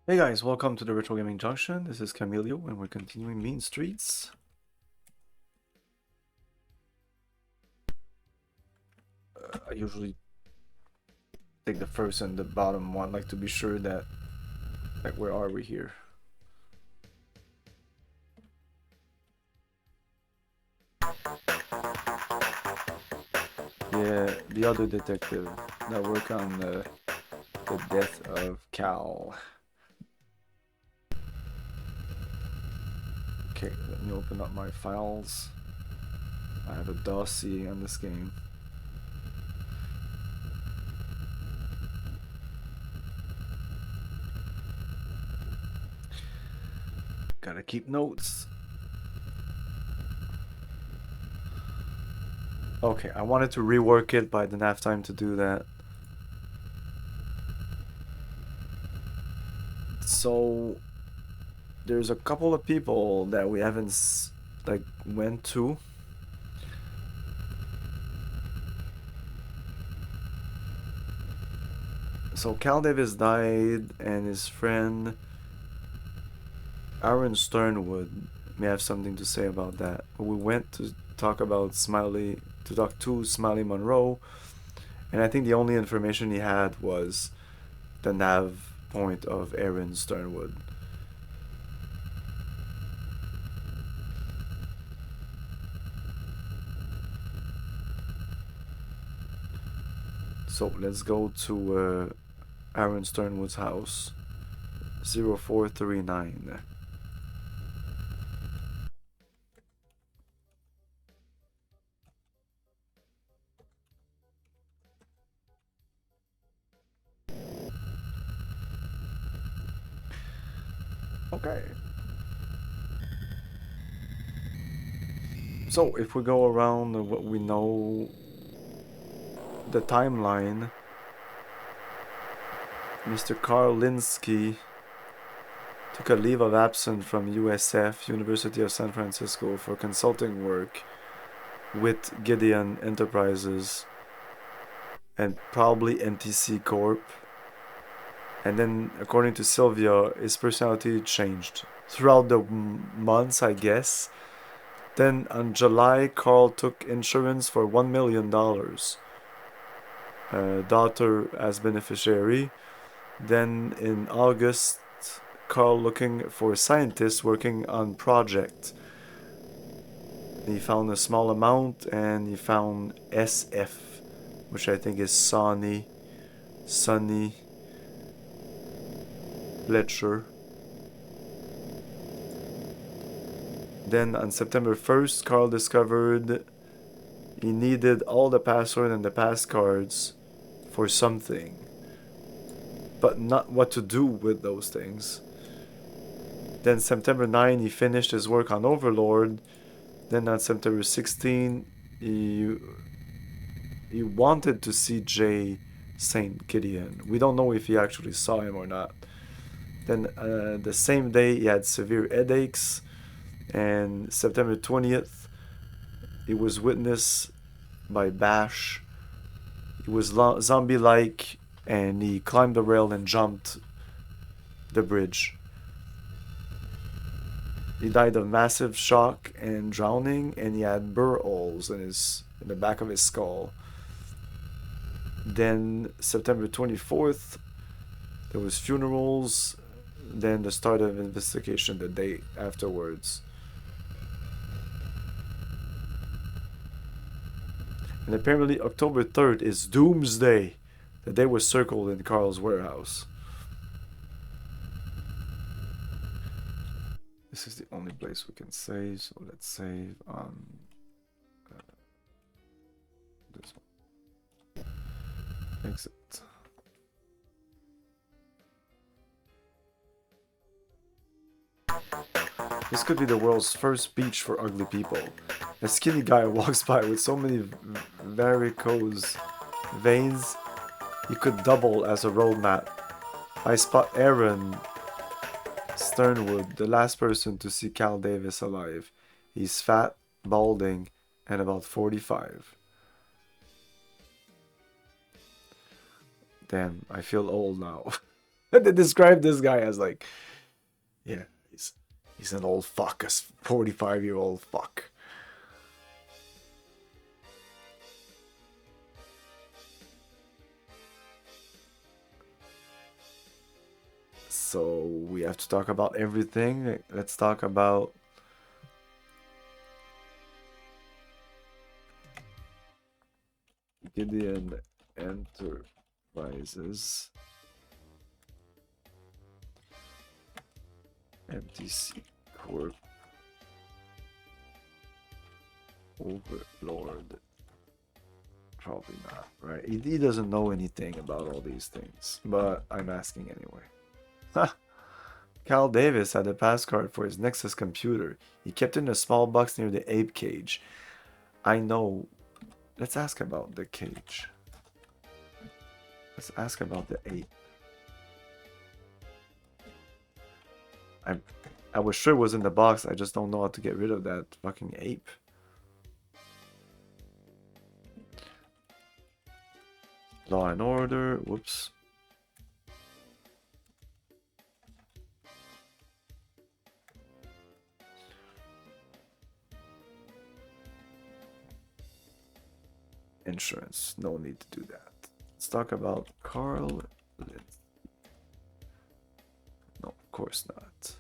Hey guys, welcome to the Retro Gaming Junction. This is Camilio, and we're continuing Mean Streets. I usually take the first and the bottom one, like to be sure that, like, where are we here? Yeah, the other detective that work on the death of Cal. Okay, let me open up my files. I have a dossier on this game. Gotta keep notes. Okay, I wanted to rework it, but I didn't have time to do that. So there's a couple of people that we haven't went to. So Cal Davis died, and his friend Aaron Sternwood may have something to say about that. We went to talk about talk to Smiley Monroe, and I think the only information he had was the nav point of Aaron Sternwood. So let's go to Aaron Sternwood's house, 0439. Okay. So if we go around what we know, the timeline, Mr. Carl Linsky took a leave of absence from USF, University of San Francisco, for consulting work with Gideon Enterprises and probably MTC Corp. And then, according to Sylvia, his personality changed throughout the months, I guess. Then, on July, Carl took insurance for $1 million. Daughter as beneficiary. Then, in August, Carl looking for scientists working on project. He found a small amount, and he found SF, which I think is Sonny Fletcher. Then on September 1st, Carl discovered he needed all the password and the passcards for something, but not what to do with those things. Then September 9, he finished his work on Overlord. Then on September 16, he wanted to see Jay St. Gideon. We don't know if he actually saw him or not. Then the same day, he had severe headaches. And September 20th, it was witnessed by Bash. He was zombie-like, and he climbed the rail and jumped the bridge. He died of massive shock and drowning, and he had burr holes in the back of his skull. Then September 24th, there was funerals. Then the start of investigation the day afterwards. And apparently October 3rd is Doomsday. The day was circled in Carl's warehouse. This is the only place we can save, so let's save on this one. Exit. This could be the world's first beach for ugly people. A skinny guy walks by with so many varicose veins, he could double as a road map. I spot Aaron Sternwood, the last person to see Cal Davis alive. He's fat, balding, and about 45. Damn, I feel old now. They describe this guy as like, yeah, he's an old fuck, a 45-year-old fuck. So we have to talk about everything. Let's talk about Gideon Enterprises. MTC Corp. Overlord. Probably not, right? He doesn't know anything about all these things, but I'm asking anyway. Ha! Cal Davis had a passcard for his Nexus computer. He kept it in a small box near the ape cage. I know. Let's ask about the cage. Let's ask about the ape. I was sure it was in the box. I just don't know how to get rid of that fucking ape. Law and Order. Whoops. Insurance. No need to do that. Let's talk about Carl Lindsay. No, of course not.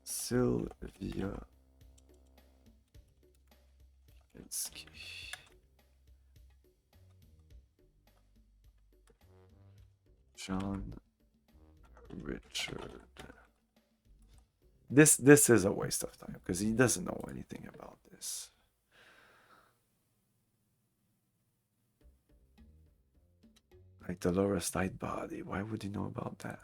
Sylvia Linsky. John Richard. This is a waste of time because he doesn't know anything about this. Like Dolores Nightbody. Why would he know about that?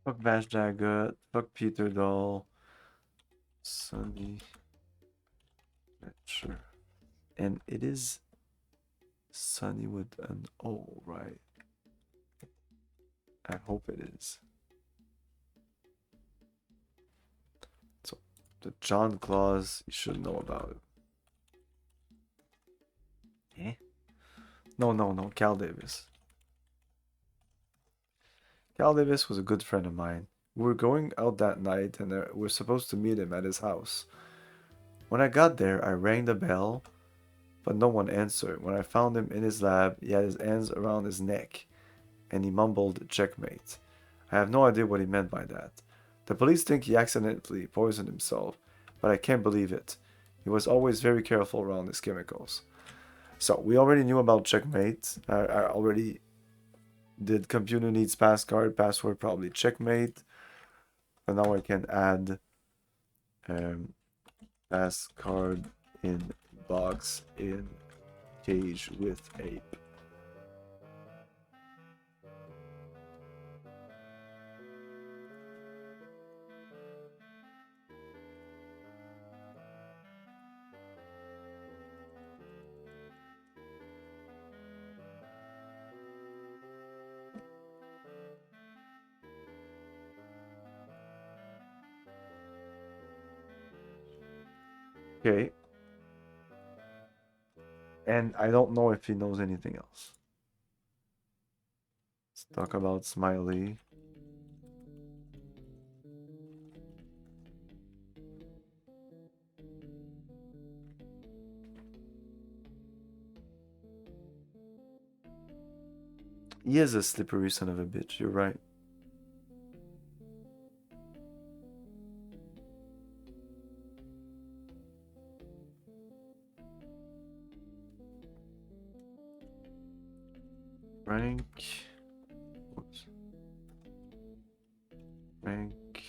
Fuck Vash Daggett. Fuck Peter Doll. Sunny. Sure. And it is Sunny with an O, right? I hope it is. So, the John Claus, you should know about it. Eh? No, Cal Davis. Cal Davis was a good friend of mine. We were going out that night and we were supposed to meet him at his house. When I got there, I rang the bell, but no one answered. When I found him in his lab, he had his hands around his neck and he mumbled checkmate. I have no idea what he meant by that. The police think he accidentally poisoned himself, but I can't believe it. He was always very careful around his chemicals. So we already knew about checkmate. I already did computer needs password probably checkmate. And now I can add passcard in box in cage with ape. Okay. And I don't know if he knows anything else. Let's talk about Smiley. He is a slippery son of a bitch, you're right. Rank. Whoops. Rank.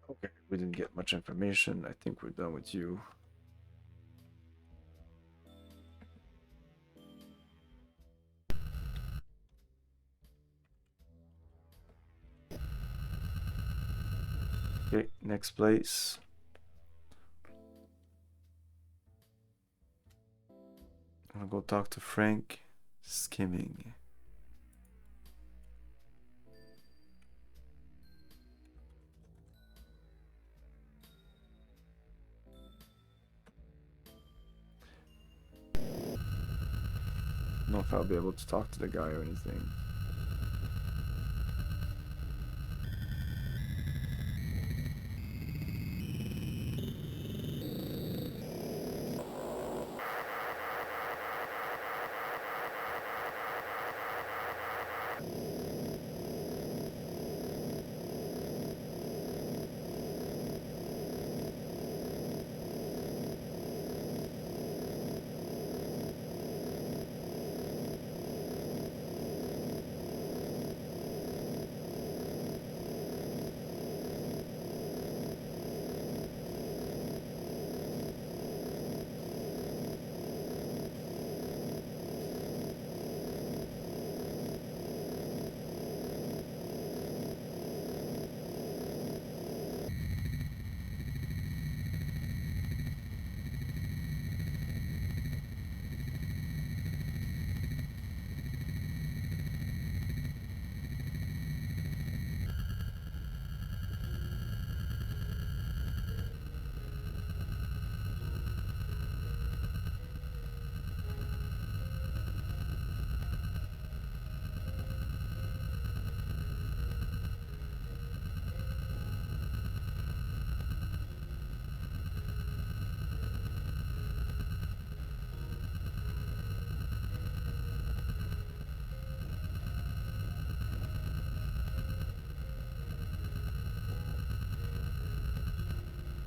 Okay, we didn't get much information. I think we're done with you. Okay, next place. I'm gonna go talk to Frank Skimming. I don't know if I'll be able to talk to the guy or anything.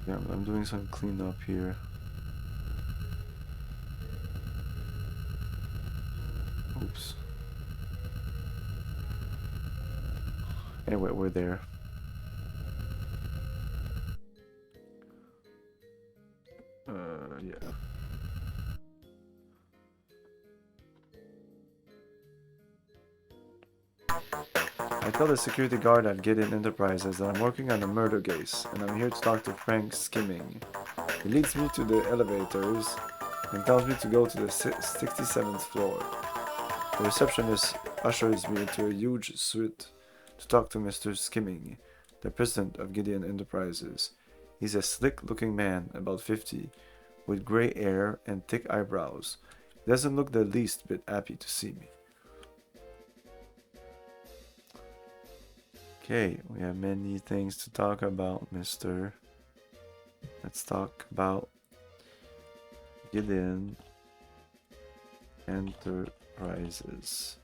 Yeah, I'm doing some cleanup here. Oops. Anyway, we're there. Yeah. I tell the security guard at Gideon Enterprises that I'm working on a murder case, and I'm here to talk to Frank Skimming. He leads me to the elevators and tells me to go to the 67th floor. The receptionist ushers me into a huge suite to talk to Mr. Skimming, the president of Gideon Enterprises. He's a slick-looking man, about 50, with gray hair and thick eyebrows. He doesn't look the least bit happy to see me. Okay, we have many things to talk about, mister. Let's talk about Gideon Enterprises.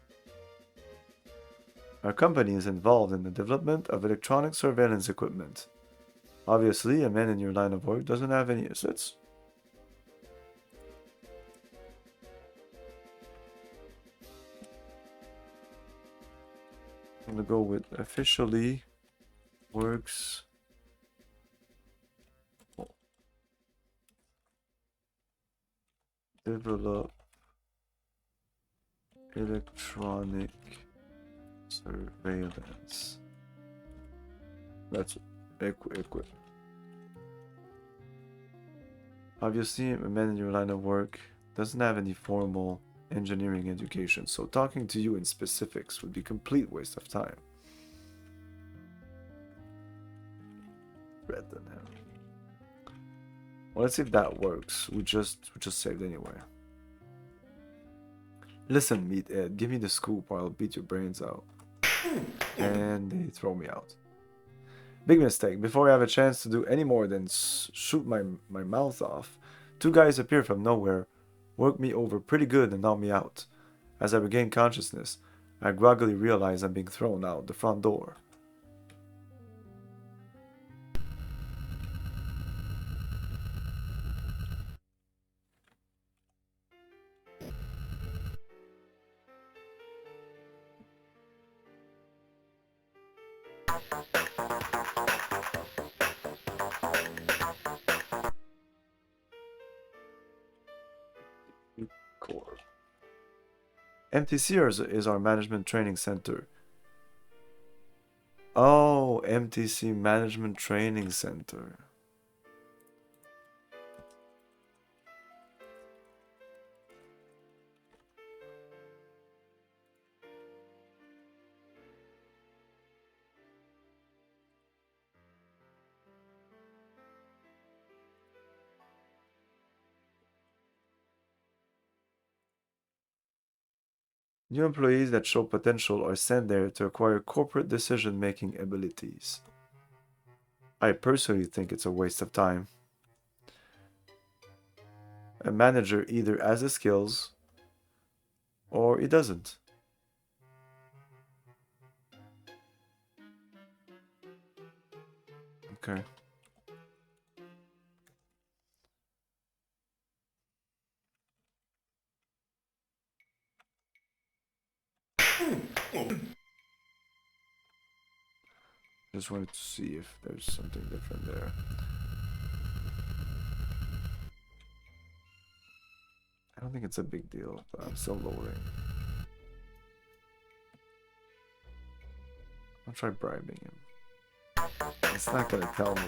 Our company is involved in the development of electronic surveillance equipment. Obviously, a man in your line of work doesn't have any assets. I'm gonna go with officially works. Develop electronic surveillance. That's equip. Obviously, a man in your line of work doesn't have any formal engineering education, so talking to you in specifics would be a complete waste of time. Red than him. Well, let's see if that works. We just saved anyway. Listen, meathead, give me the scoop or I'll beat your brains out. And they throw me out. Big mistake. Before I have a chance to do any more than shoot my mouth off, two guys appear from nowhere, work me over pretty good and knock me out. As I regain consciousness, I groggily realize I'm being thrown out the front door. MTC is our management training center. Oh, MTC Management Training Center. New employees that show potential are sent there to acquire corporate decision-making abilities. I personally think it's a waste of time. A manager either has the skills or he doesn't. Okay. Just wanted to see if there's something different there. I don't think it's a big deal, but I'm still loading. I'll try bribing him. It's not gonna tell me.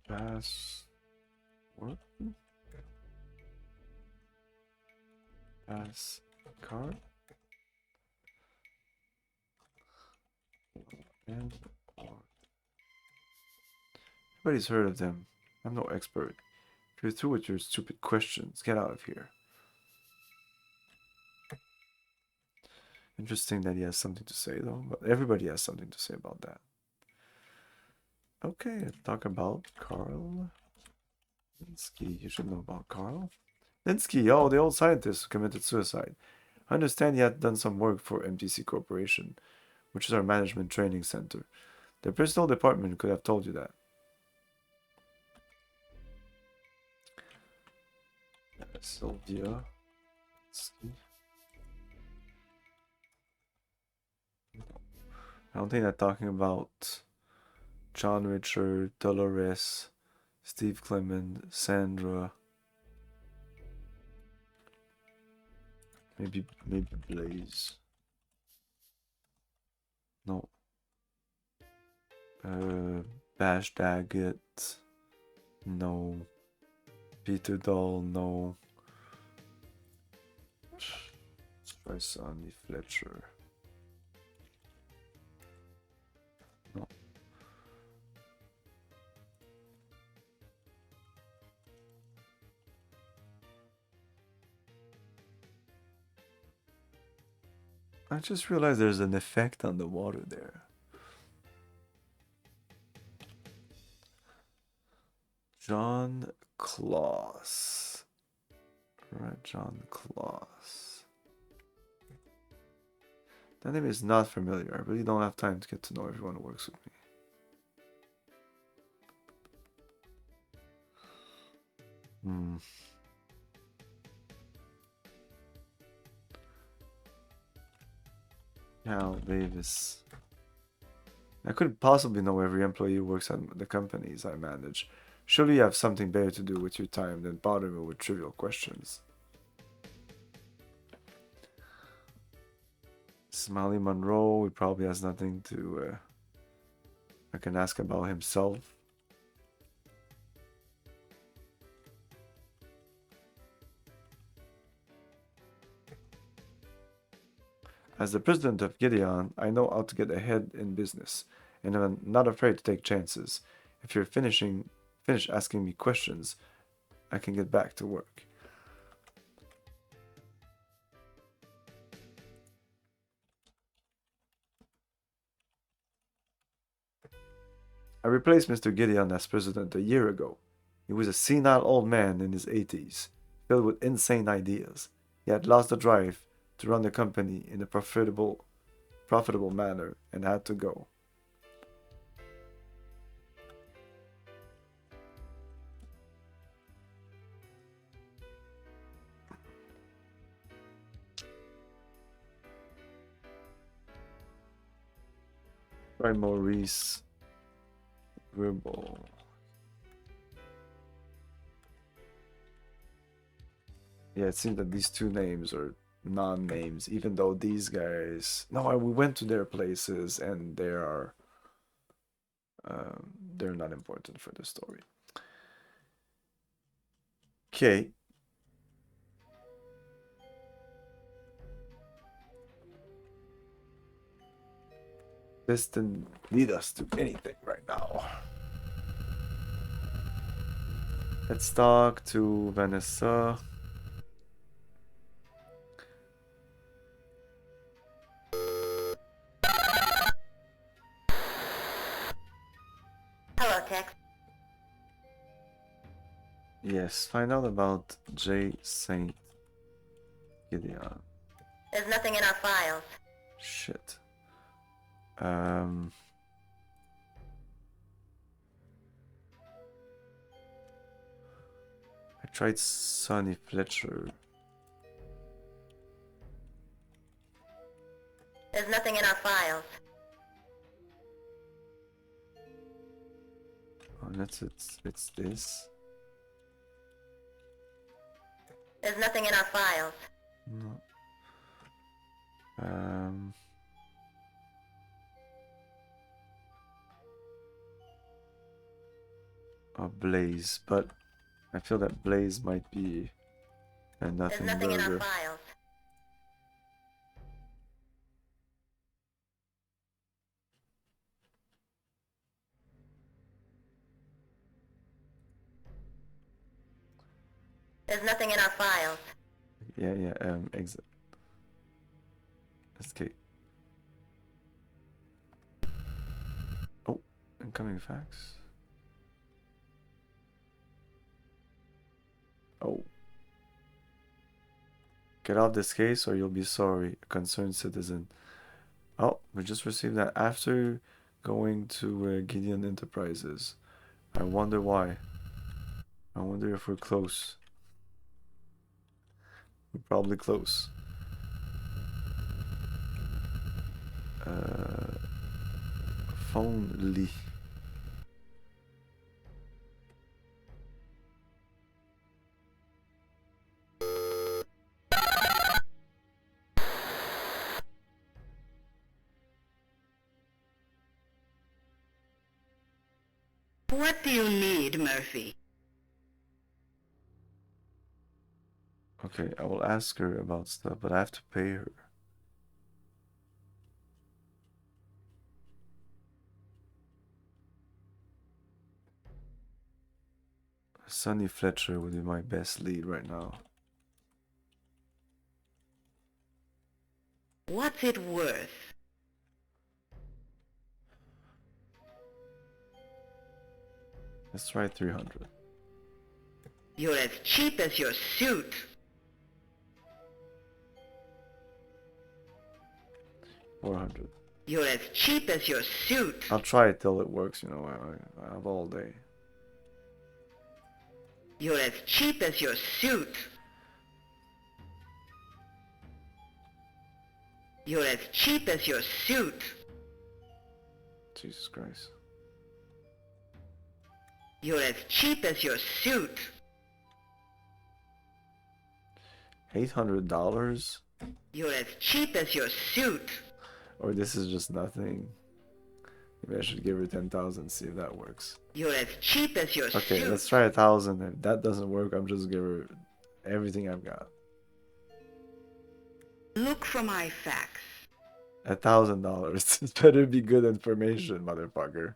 Pass. What? Pass card. And everybody's heard of them. I'm no expert. If you're through with your stupid questions, get out of here. Interesting that he has something to say, though. But everybody has something to say about that. Okay, let's talk about Carl Linsky. You should know about Carl. Linsky, oh, the old scientist who committed suicide. I understand he had done some work for MTC Corporation, which is our management training center. The personnel department could have told you that. Sylvia. I don't think they're talking about John Richard, Dolores, Steve Clement, Sandra. Maybe Blaze. No. Bash Daggett. No. Peter Dahl, no. Let's try Sonny Fletcher. No. I just realized there's an effect on the water there. John Kloss. Right, John Kloss. That name is not familiar. I really don't have time to get to know everyone who works with me. Hal Davis. I couldn't possibly know every employee who works at the companies I manage. Surely you have something better to do with your time than bother me with trivial questions. Smiley Monroe, he probably has nothing to... I can ask about himself. As the president of Gideon, I know how to get ahead in business, and I'm not afraid to take chances. If you're finished asking me questions, I can get back to work. I replaced Mr. Gideon as president a year ago. He was a senile old man in his 80s, filled with insane ideas. He had lost the drive to run the company in a profitable manner and had to go. Try Maurice Gribble. Yeah, it seems that these two names are non-names, even though these guys. No, we went to their places and they're not important for the story. Okay. This didn't lead us to anything right now. Let's talk to Vanessa. Hello, Tex. Yes, find out about J. Saint Gideon. There's nothing in our files. Shit. I tried Sonny Fletcher. There's nothing in our files. Oh, that's it. It's this. There's nothing in our files. No. Blaze, but I feel that Blaze might be a nothing There's nothing in our burger. files. There's nothing in our files. Yeah, exit. Escape. Oh, incoming fax. Oh. Get off this case or you'll be sorry, a concerned citizen. Oh, we just received that after going to Gideon Enterprises. I wonder why. I wonder if we're close. We're probably close. Phone Lee. What do you need, Murphy? Okay, I will ask her about stuff, but I have to pay her. Sonny Fletcher would be my best lead right now. What's it worth? Let's try 300. You're as cheap as your suit. 400. You're as cheap as your suit. I'll try it till it works, you know, I have all day. You're as cheap as your suit. You're as cheap as your suit. Jesus Christ. You're as cheap as your suit. $800? You're as cheap as your suit. Or this is just nothing. Maybe I should give her 10,000, see if that works. You're as cheap as your Okay, suit. let's try 1,000. If that doesn't work, I'm just give her everything I've got. Look for my fax. $1,000. This better be good information, motherfucker.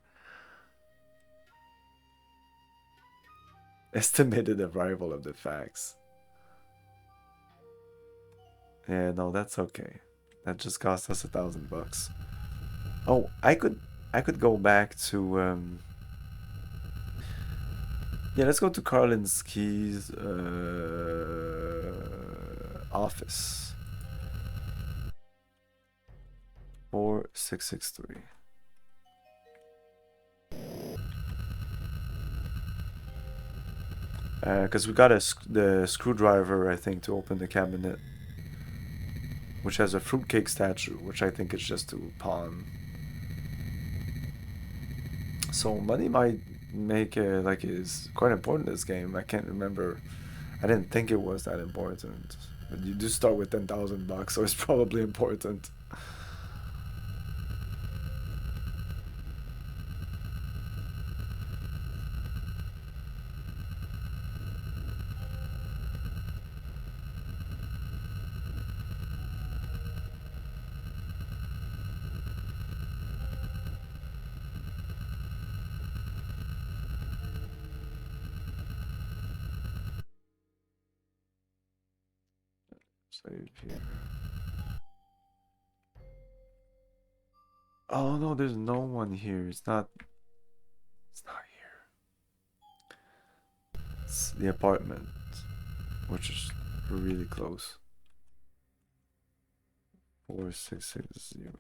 Estimated arrival of the fax. Yeah, no, that's okay. That just cost us $1,000. Oh, I could go back to yeah, let's go to Karlinski's office. 4663. Because we got the screwdriver, I think, to open the cabinet, which has a fruitcake statue, which I think is just to pawn. So money might make like is quite important in this game. I can't remember. I didn't think it was that important. But you do start with 10,000 bucks, so it's probably important. Save here. Oh no, there's no one here. It's not here. It's the apartment, which is really close. 4660.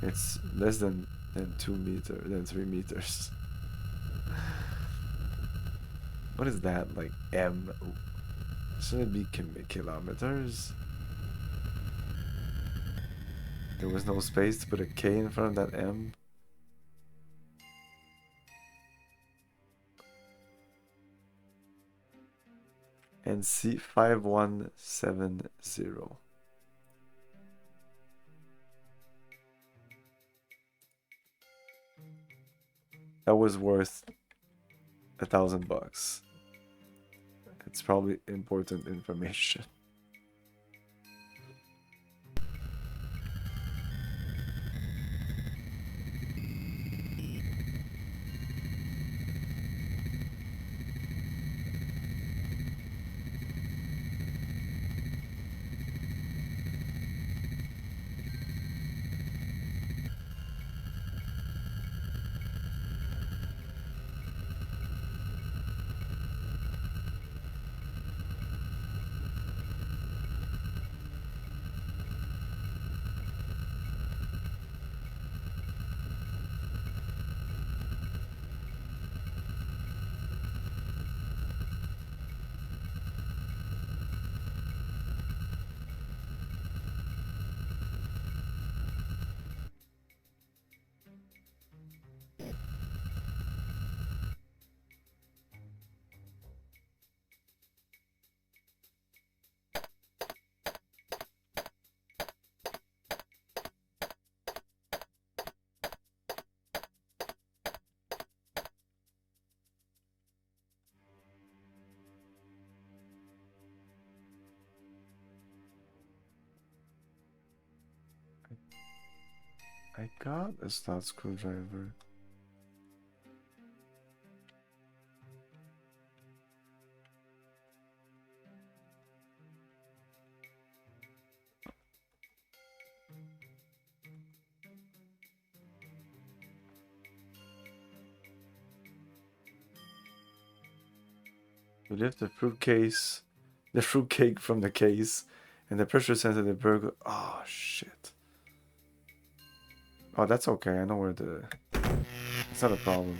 It's less than 3 meters. What is that? Like M? Should it be kilometers? There was no space to put a K in front of that M. And C5170. That was worth 1,000 bucks. It's probably important information. I got a slot screwdriver. We lift the fruitcake from the case, and the pressure sensitive burglar. Oh shit. Oh, that's okay. I know where the. It's not a problem.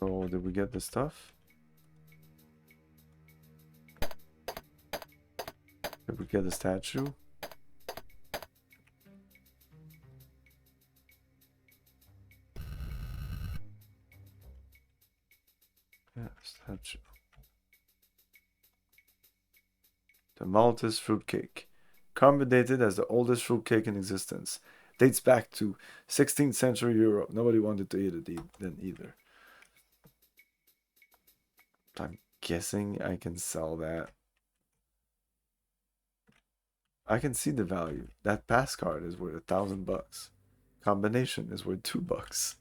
So, did we get the stuff? Did we get the statue? Yeah, statue. The Maltese fruitcake. Carbonated as the oldest fruitcake in existence. Dates back to 16th century Europe. Nobody wanted to eat it then either. I'm guessing I can sell that. I can see the value. That pass card is worth 1,000 bucks. Combination is worth $2.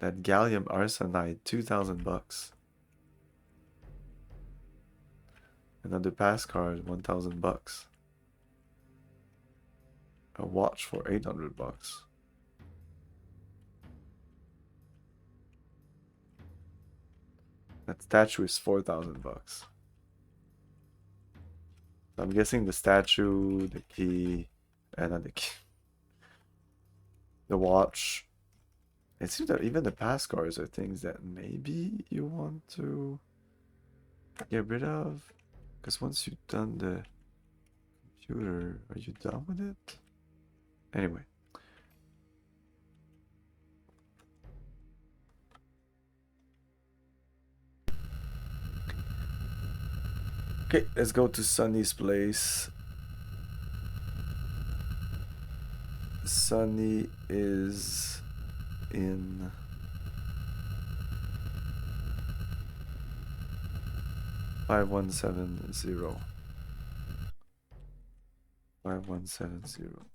That gallium arsenide, 2,000 bucks. Another pass card, $1,000. A watch for $800. That statue is $4,000. I'm guessing the statue, the key, and not the key, the watch. It seems that even the pass cards are things that maybe you want to get rid of. Because once you've done the computer, are you done with it? Anyway. Okay, let's go to Sunny's place. Sunny is in 5170. 5170.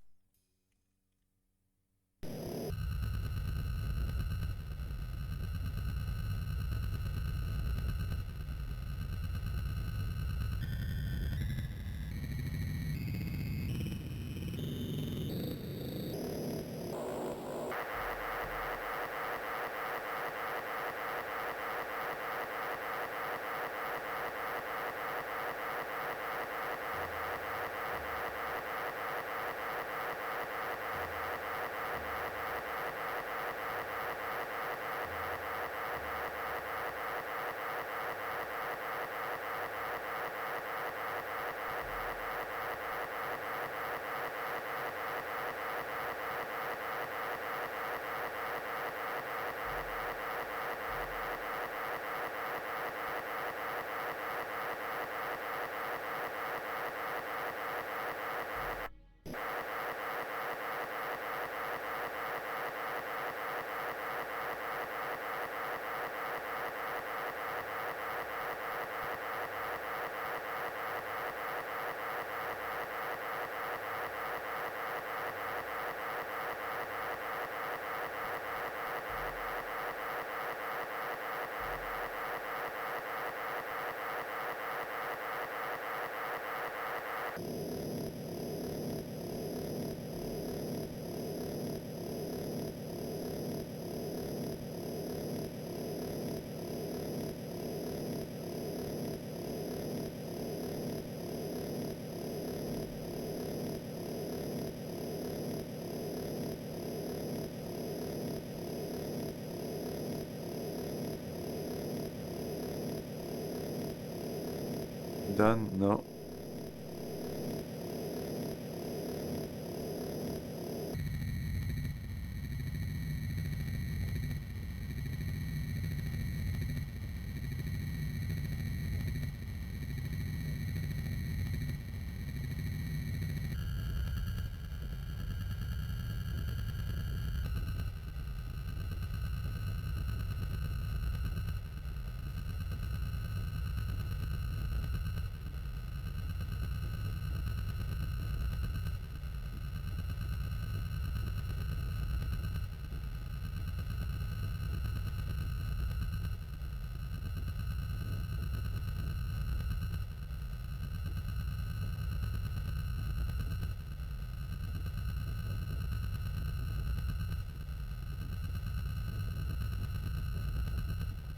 Done? No.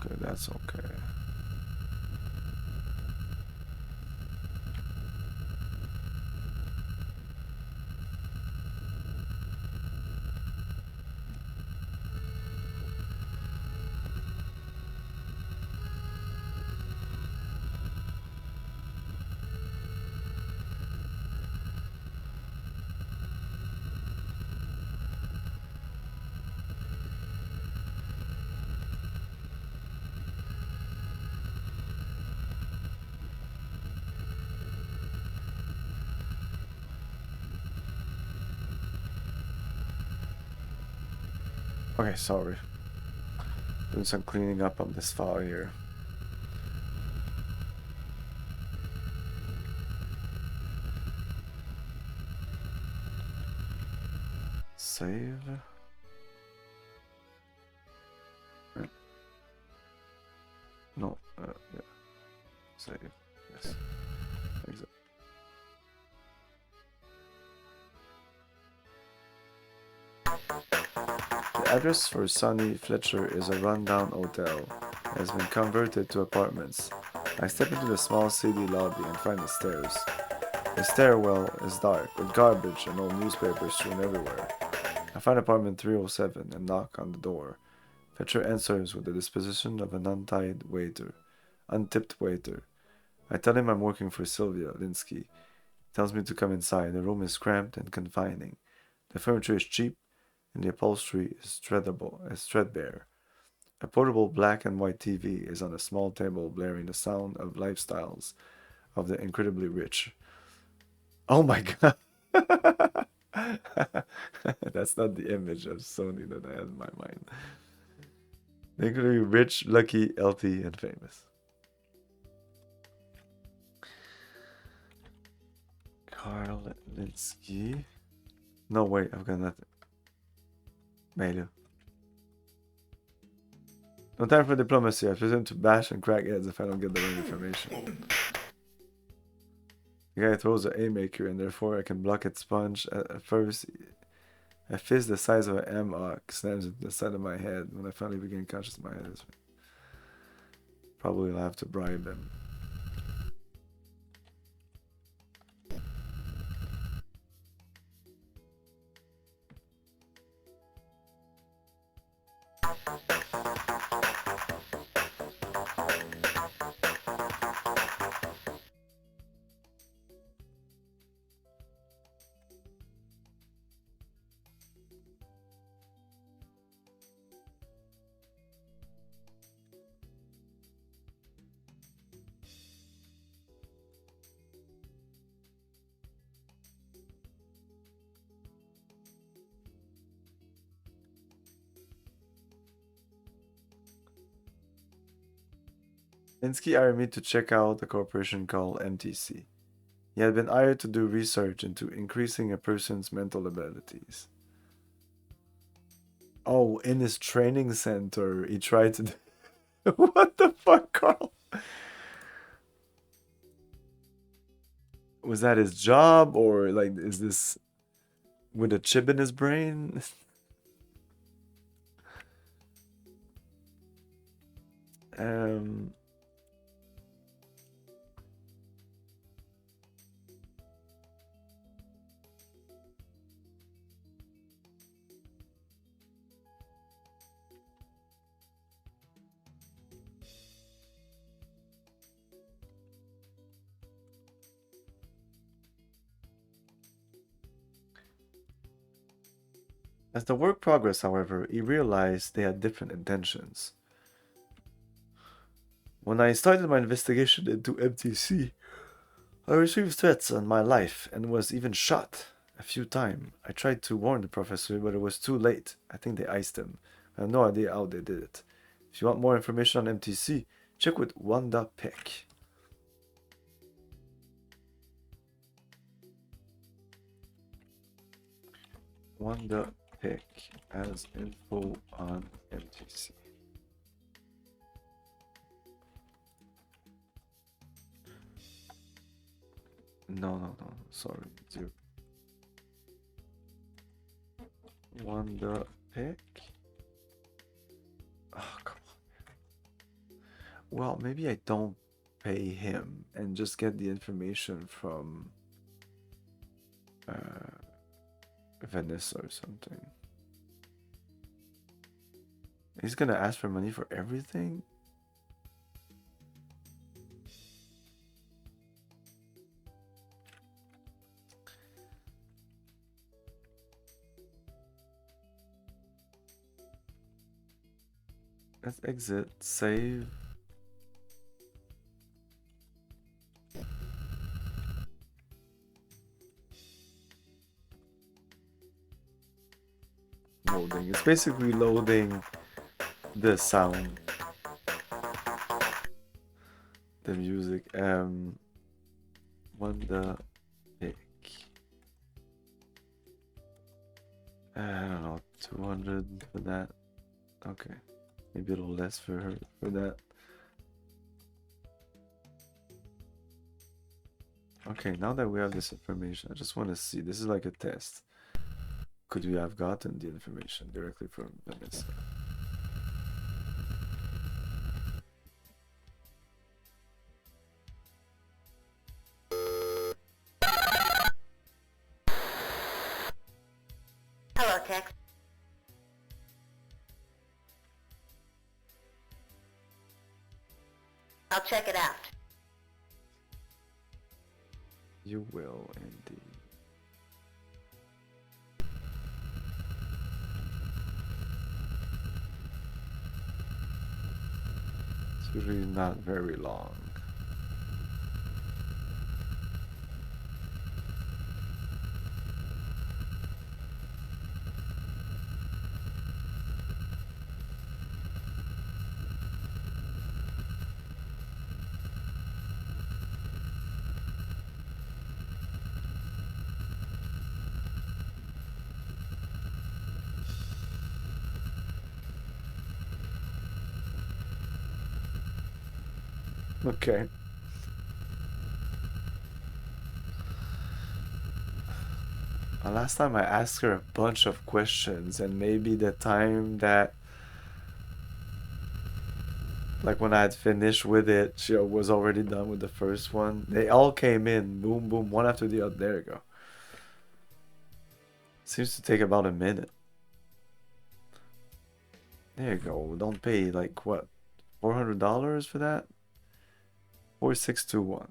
Okay, that's okay. Okay, sorry. Doing some cleaning up on this file here. Save. Right. No, yeah. Save. Yes. The address for Sonny Fletcher is a rundown hotel that has been converted to apartments. I step into the small city lobby and find the stairs. The stairwell is dark, with garbage and old newspapers strewn everywhere. I find apartment 307 and knock on the door. Fletcher answers with the disposition of an untipped waiter. I tell him I'm working for Sylvia Linsky. He tells me to come inside. The room is cramped and confining. The furniture is cheap, and the upholstery is threadbare. A portable black and white TV is on a small table, blaring the sound of lifestyles of the incredibly rich. Oh my god! That's not the image of Sony that I had in my mind. The incredibly rich, lucky, healthy, and famous. Carl Linsky. No, wait, I've got nothing. Mailer. No time for diplomacy. I presume to bash and crack heads if I don't get the right information. The guy throws a haymaker, and therefore I can block its punch. At first, a fist the size of an M-Hawk slams into the side of my head. When I finally begin conscious, my head is... Probably I'll have to bribe him. Linsky hired me to check out a corporation called MTC. He had been hired to do research into increasing a person's mental abilities. Oh, in his training center, he tried to do... What the fuck, Carl? Was that his job, or like, is this with a chip in his brain? As the work progressed, however, he realized they had different intentions. When I started my investigation into MTC, I received threats on my life and was even shot a few times. I tried to warn the professor, but it was too late. I think they iced him. I have no idea how they did it. If you want more information on MTC, check with Wanda Peck. Wanda Peck has info on MTC. No, sorry, zero. Wanda Peck? Oh, come on. Well, maybe I don't pay him and just get the information from Vanessa or something. He's gonna ask for money for everything? Let's exit, save. Loading. It's basically loading the sound. The music. Wanda Peck. I don't know, 200 for that. Okay. Maybe a little less for her for that. Okay, now that we have this information, I just want to see. This is like a test. could we have gotten the information directly from Vanessa? Hello, Tex. I'll check it out. You will indeed. It's usually not very long. Okay. Last time I asked her a bunch of questions, and maybe the time that, like when I had finished with it, she was already done with the first one. They all came in, boom, boom, one after the other. There you go. Seems to take about a minute. There you go. Don't pay like what, $400 for that? 4621.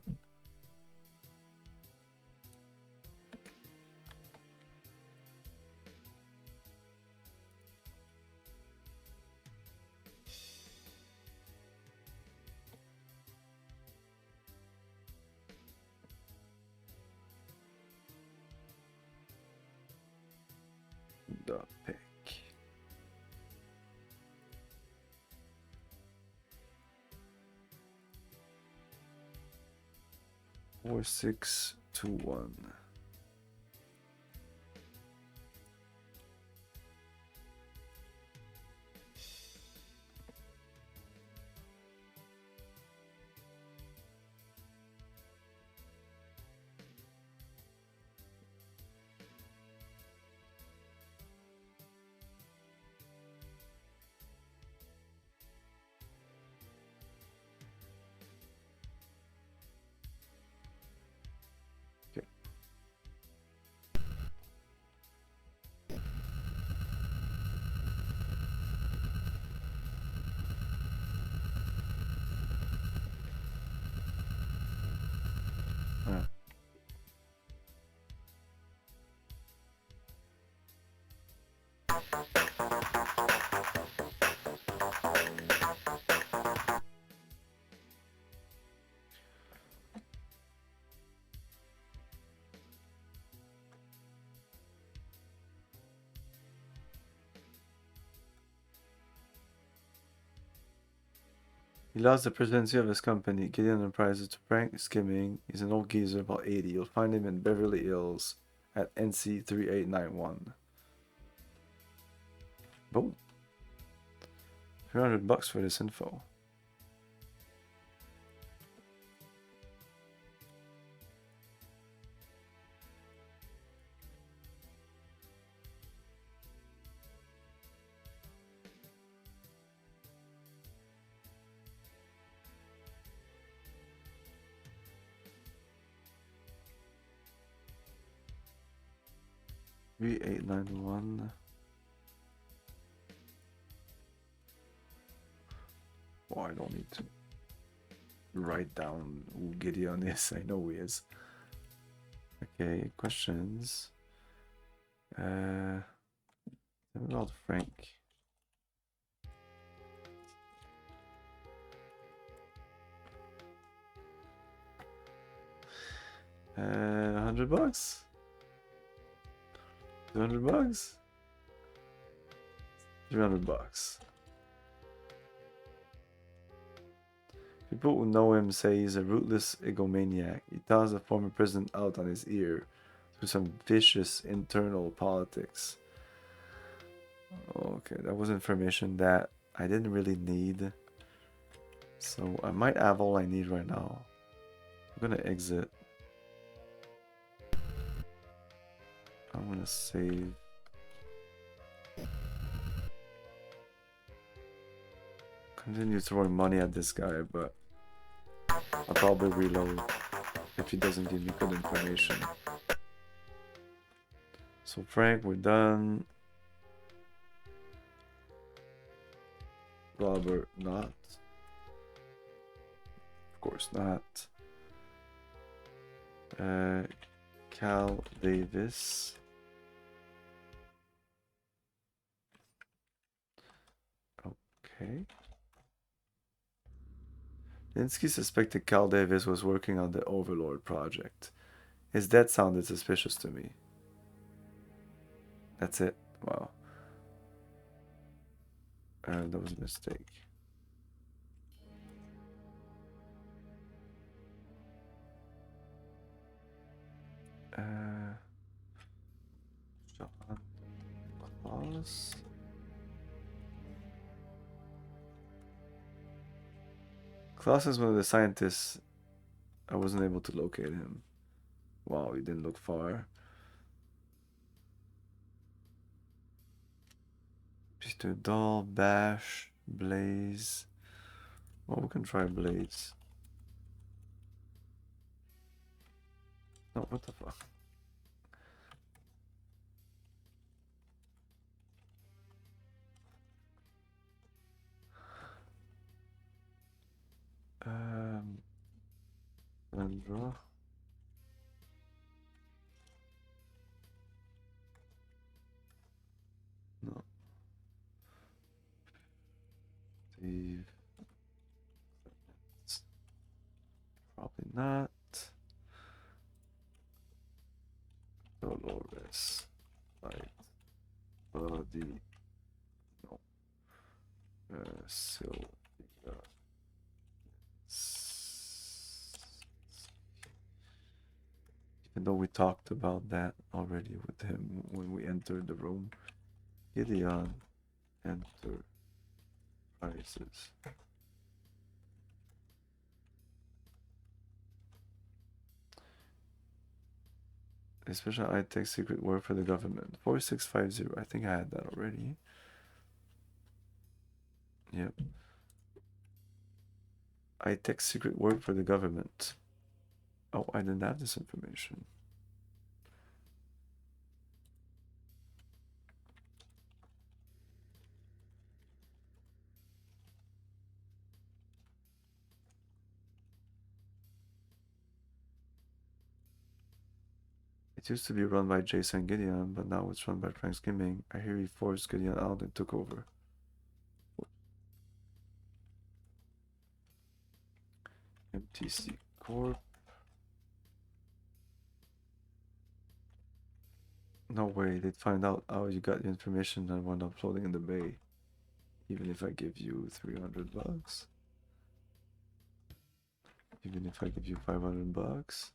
The pick. Four, 6, 2, 1. He lost the presidency of his company, Gideon Enterprises, to prank skimming. He's an old geezer, about 80. You'll find him in Beverly Hills at NC 3891. Boom. $300 for this info. $3891. Oh, I don't need to write down who Gideon is. I know who he is. Okay, questions. What about Frank? $100? $200? $300. People who know him say he's a ruthless egomaniac. He tossed the former president out on his ear through some vicious internal politics. Okay, that was information that I didn't really need. So I might have all I need right now. I'm gonna exit. I'm gonna save Continue throwing money at this guy, but I'll probably reload if he doesn't give me good information. So Frank, we're done. Robert, not. Of course not. Cal Davis. Okay. Linsky suspected Cal Davis was working on the Overlord project. His death sounded suspicious to me. That's it. Wow. That was a mistake. John Claus. Klaus is one of the scientists. I wasn't able to locate him. Wow, he didn't look far. Mr. Doll, Bash, Blaze. Well, we can try Blaze. No, what the fuck? Andra. No. Steve. Probably not. Dolores. Right. Buddy. No. Sylvia. Even though we talked about that already with him when we entered the room. Gideon. Enter. Prices. Especially I take secret work for the government. 4650. I think I had that already. Yep. I take secret work for the government. Oh, I didn't have this information. It used to be run by Jason Gideon, but now it's run by Frank Skimming. I hear he forced Gideon out and took over. MTC Corp. No way, they'd find out how you got the information and went uploading in the bay. Even if I give you 300 bucks. Even if I give you 500 bucks.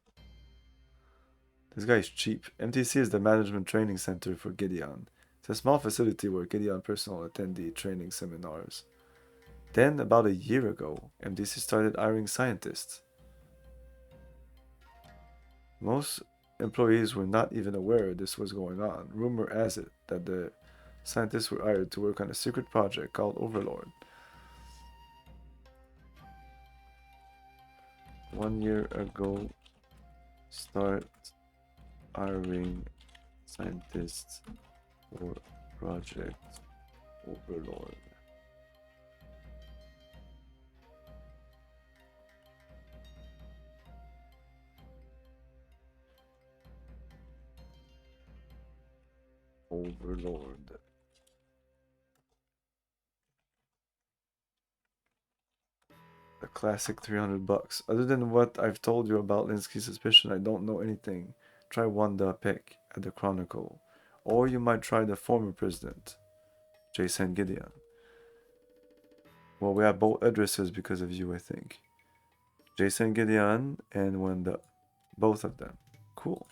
This guy is cheap. MTC is the management training center for Gideon. It's a small facility where Gideon personnel attend the training seminars. Then, about a year ago, MTC started hiring scientists. Most employees were not even aware this was going on. Rumor has it that the scientists were hired to work on a secret project called Overlord. 1 year ago, start hiring scientists for Project Overlord. Overlord. A classic 300 bucks. Other than what I've told you about Linsky's suspicion, I don't know anything. Try Wanda Peck at the Chronicle. Or you might try the former president, Jason Gideon. Well, we have both addresses because of you, I think. Jason Gideon and Wanda. Both of them. Cool.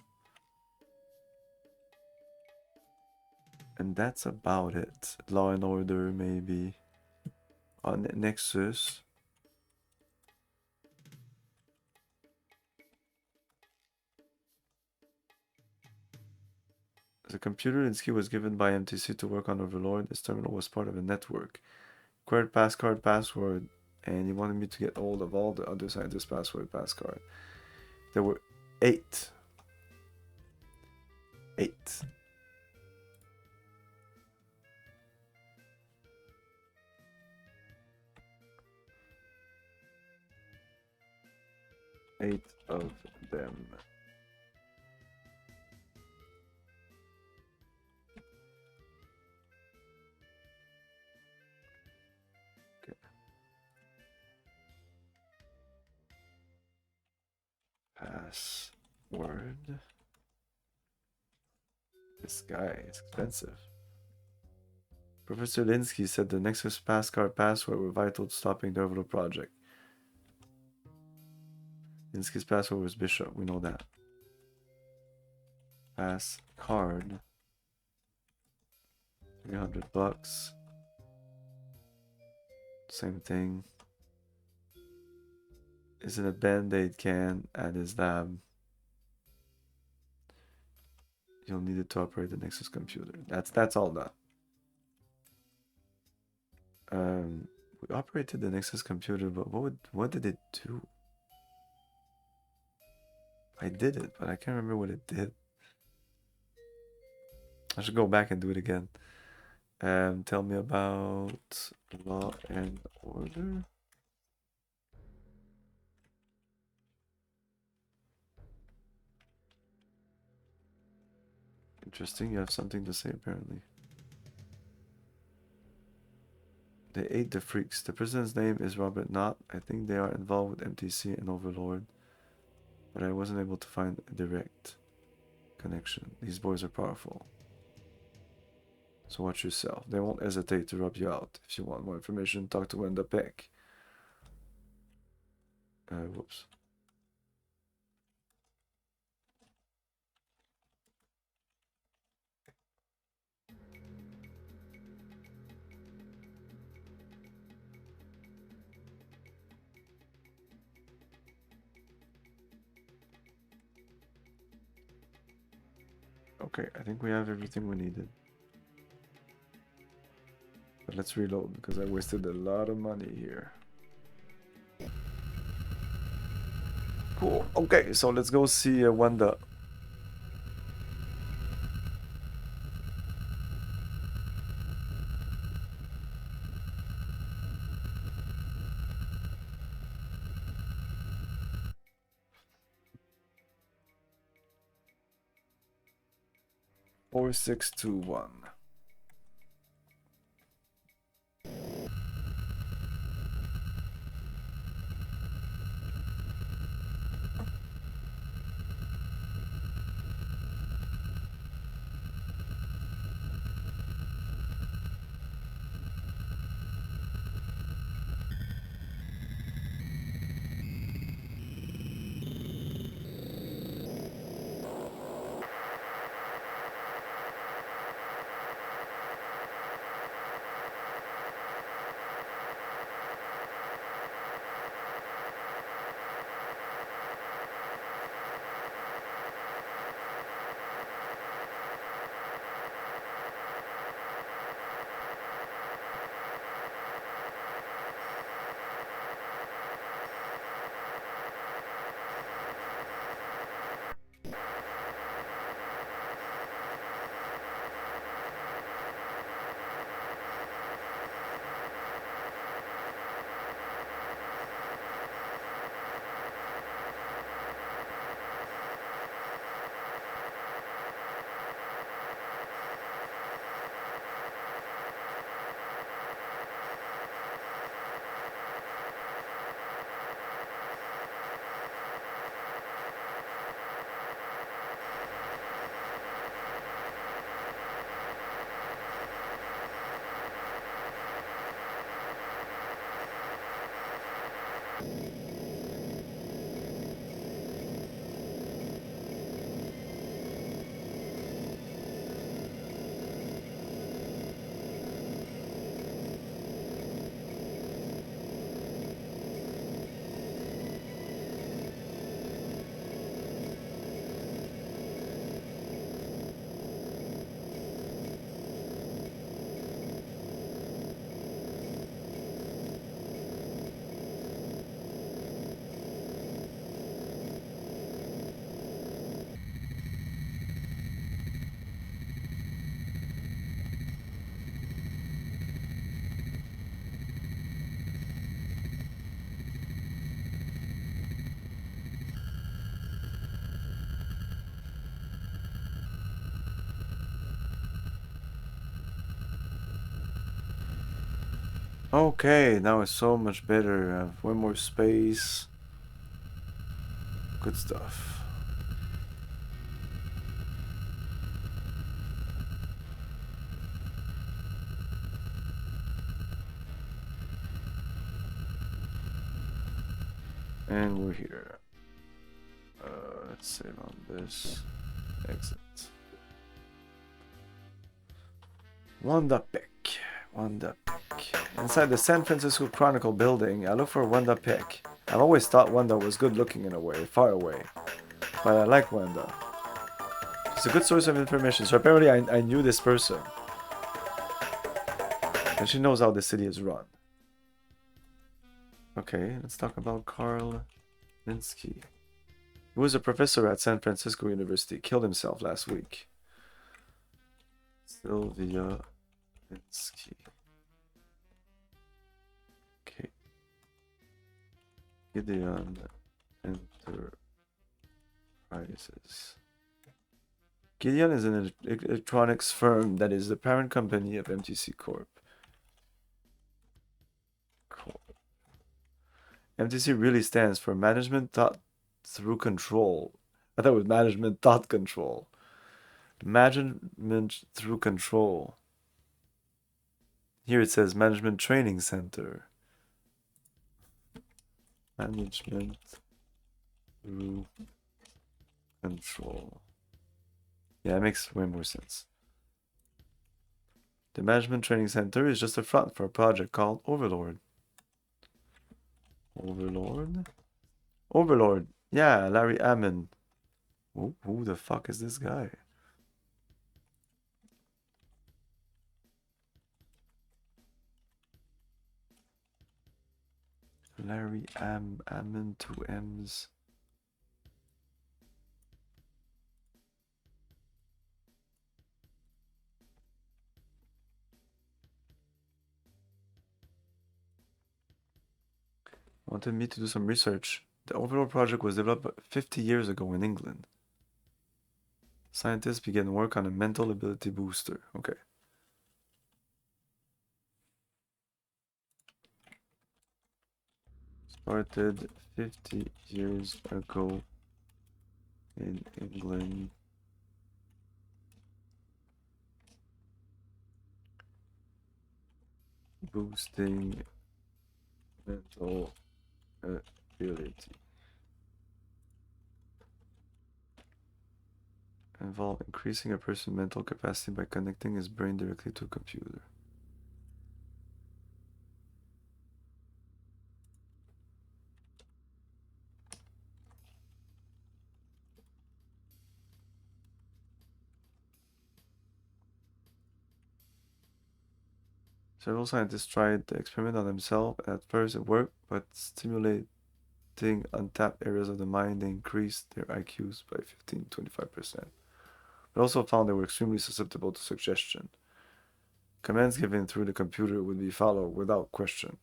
And that's about it. Law and Order, maybe. On Nexus. The computer Linsky was given by MTC to work on Overlord. This terminal was part of a network required password, and he wanted me to get hold of all the other scientist passcard. There were 8. 8. Eight of them. Okay. Password. This guy is expensive. Professor Linsky said the Nexus password were vital to stopping the Overlord project. Linsky's password was Bishop, we know that. Passcard. $300. Same thing. Is in a Band-Aid can at his lab. You'll need it to operate the Nexus computer. That's all done. We operated the Nexus computer, but what did it do? I did it, but I can't remember what it did. I should go back and do it again. Tell me about Law and Order. Interesting, you have something to say apparently. They ate the freaks. The prisoner's name is Robert Knott. I think they are involved with MTC and Overlord, but I wasn't able to find a direct connection. These boys are powerful. So watch yourself. They won't hesitate to rub you out. If you want more information, talk to Wenda Peck. Whoops. Okay, I think we have everything we needed. But let's reload because I wasted a lot of money here. Cool. Okay, so let's go see Wanda. Four, 6, 2, 1. Okay, now it's so much better. I have way more space. Good stuff. And we're here. Let's save on this. Exit. Wanda Peck. Wanda Peck. Inside the San Francisco Chronicle building, I look for Wanda Peck. I've always thought Wanda was good looking in a way, far away. But I like Wanda. She's a good source of information, so apparently I knew this person. And she knows how the city is run. Okay, let's talk about Carl Minsky. He was a professor at San Francisco University, killed himself last week. Sylvia Minsky. Okay. Gideon Enterprises. Gideon is an electronics firm that is the parent company of MTC Corp. MTC really stands for Management Thought Through Control. I thought it was Management Thought Control. Management Through Control. Here it says Management Training Center. Management Through Control. Yeah, it makes way more sense. The Management Training Center is just a front for a project called Overlord. Overlord? Overlord. Yeah, Larry Ammon. Who the fuck is this guy? Larry Ammon, 2 M's. Wanted me to do some research. The Overlord project was developed 50 years ago in England. Scientists began work on a mental ability booster. Okay. Started 50 years ago in England. Boosting mental ability. Involve increasing a person's mental capacity by connecting his brain directly to a computer. Several scientists tried the experiment on themselves. At first it worked, but stimulating untapped areas of the mind, they increased their IQs by 15-25%. But also found they were extremely susceptible to suggestion. Commands given through the computer would be followed without question.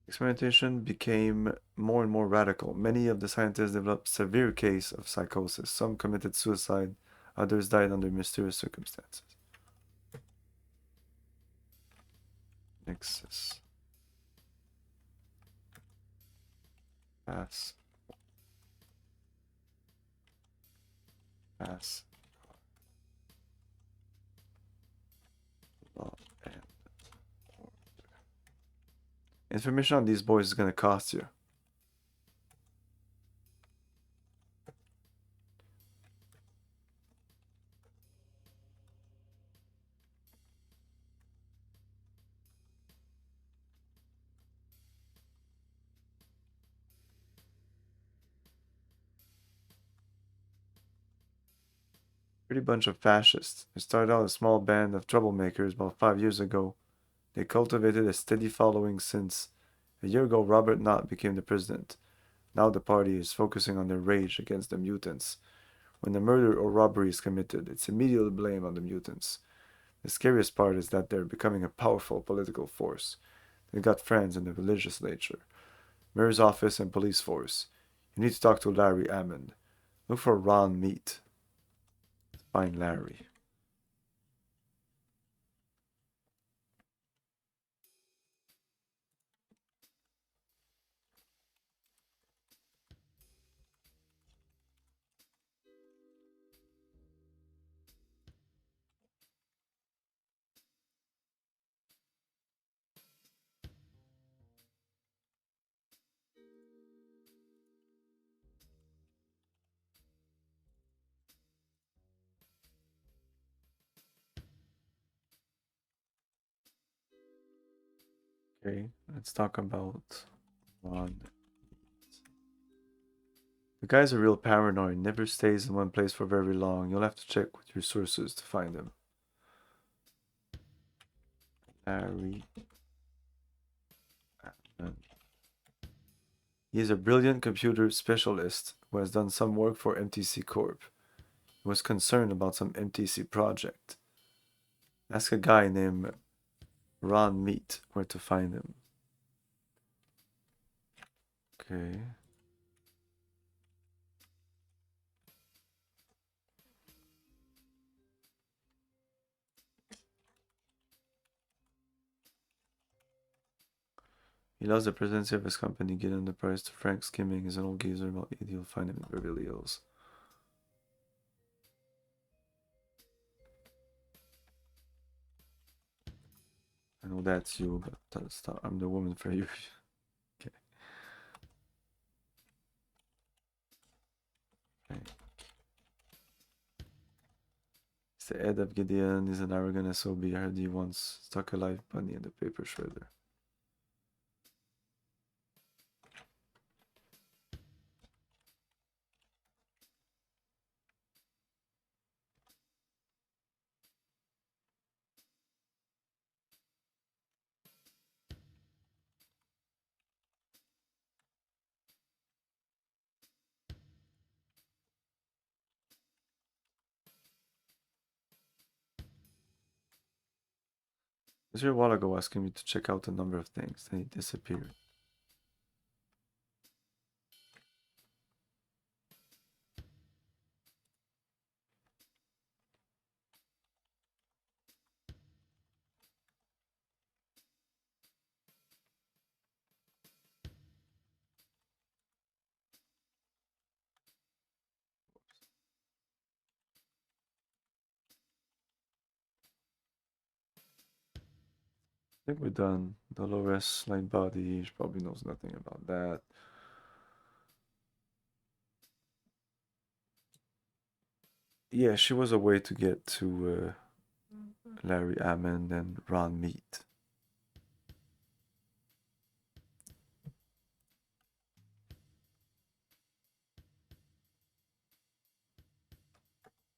Experimentation became more and more radical. Many of the scientists developed severe case of psychosis. Some committed suicide, others died under mysterious circumstances. Nexus. Pass. Law and order. Information on these boys is gonna cost you. Pretty bunch of fascists. They started out a small band of troublemakers about 5 years ago. They cultivated a steady following since. A year ago, Robert Knott became the president. Now the party is focusing on their rage against the mutants. When a murder or robbery is committed, it's immediately blamed on the mutants. The scariest part is that they're becoming a powerful political force. They've got friends in the legislature, mayor's office, and police force. You need to talk to Larry Hammond. Look for Ron Meat. Find Larry. Okay, let's talk about Ron. The guy's a real paranoid, never stays in one place for very long. You'll have to check with your sources to find him. Larry. He is a brilliant computer specialist who has done some work for MTC Corp. He was concerned about some MTC project. Ask a guy named Ron Meat where to find him. Okay. He loves the presidency of his company, getting the price to Frank Skimming is an old geezer about it. You'll find him in Beverly Hills. I know that's you, but I'm the woman for you. Okay. Okay. He's the head of Gideon. He's an arrogant SOB. I heard he once stuck a live bunny in the paper shredder. I was here a while ago asking me to check out a number of things, then he disappeared. I think we're done. Dolores, light body, she probably knows nothing about that. Yeah, she was a way to get to Larry Hammond and Ron Meat.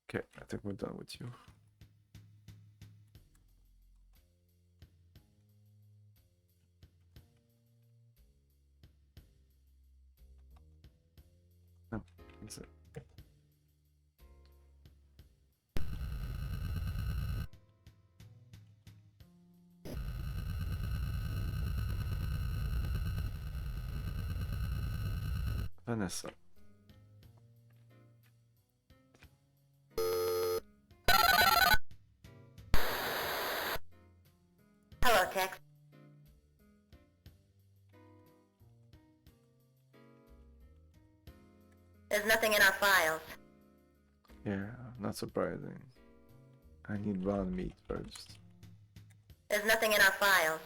Okay, I think we're done with you. No, that's it. Vanessa. Hello, Tex. There's nothing in our files. Yeah, not surprising. I need Ron Meat first. There's nothing in our files.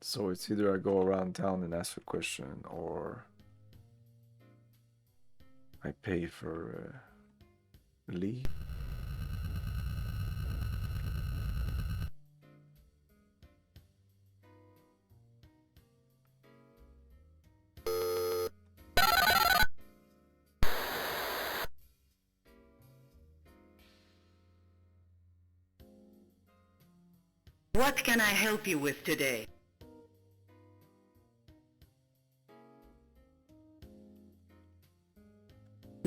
So it's either I go around town and ask a question, or I pay for Lee. What can I help you with today?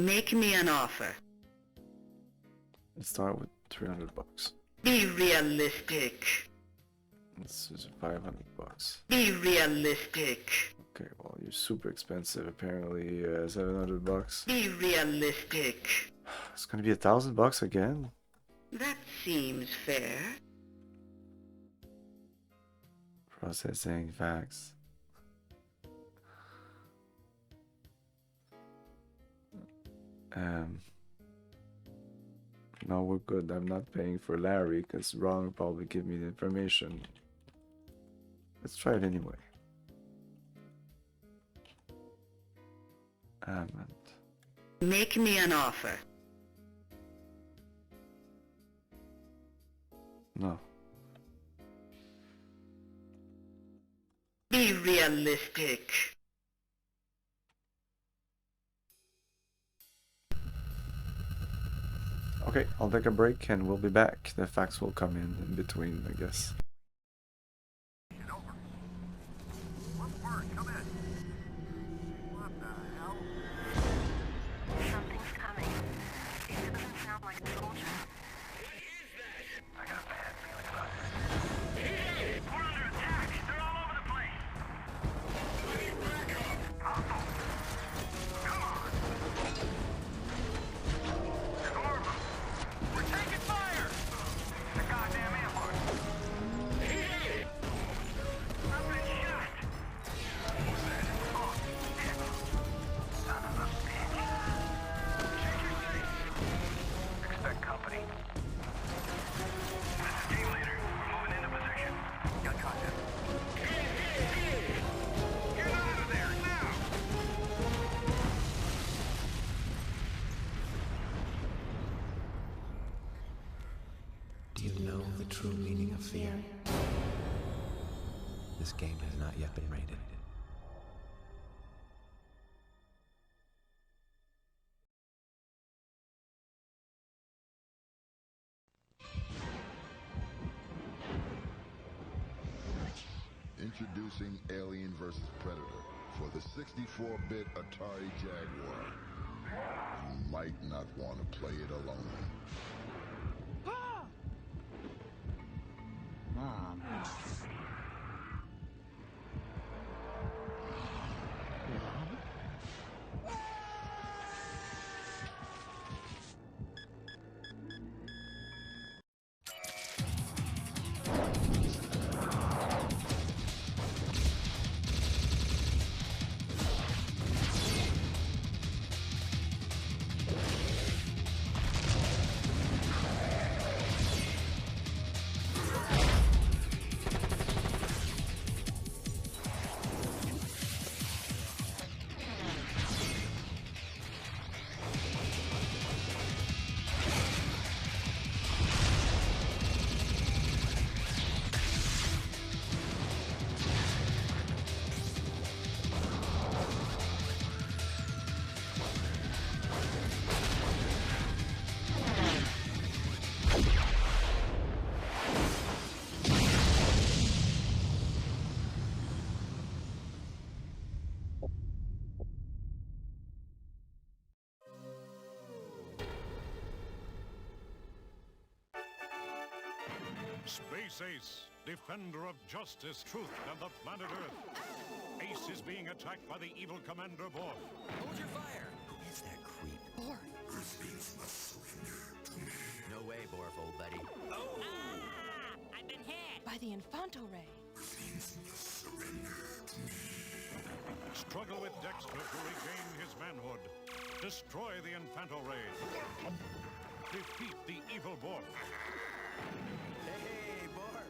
Make me an offer. Let's start with $300. Be realistic. This is $500. Be realistic. Okay, well, you're super expensive. Apparently, $700. Be realistic. It's gonna be $1,000 again. That seems fair. Processing facts. No, we're good. I'm not paying for Larry because Ron will probably give me the information. Let's try it anyway. Hammond. Make me an offer. No. Be realistic. Okay, I'll take a break and we'll be back. The facts will come in between, I guess. Something's coming. It doesn't sound like a soldier. We're under attack. They're all over the place. Come on. Storm them. We're taking fire. The goddamn ambush. I've been shot. What's that? Oh, shit. Son of a bitch. Check your sights. Expect company. This is team leader. We're moving into position. Got contact. Get out of there now! Do you know the true meaning of fear? This game has not yet been rated. Introducing Alien vs. Predator for the 64-bit Atari Jaguar. You might not want to play it alone. Mom. Space Ace, defender of justice, truth, and the planet Earth. Ace is being attacked by the evil Commander Borg. Hold your fire! Who is that creep? Borg. Earthlings must surrender to me. No way, Borf, old buddy. Oh! I've been hit! By the Infanto Ray. Earthlings must surrender to me. Struggle with Dexter to regain his manhood. Destroy the Infanto Ray. Defeat the evil Borg. Hey, Borf!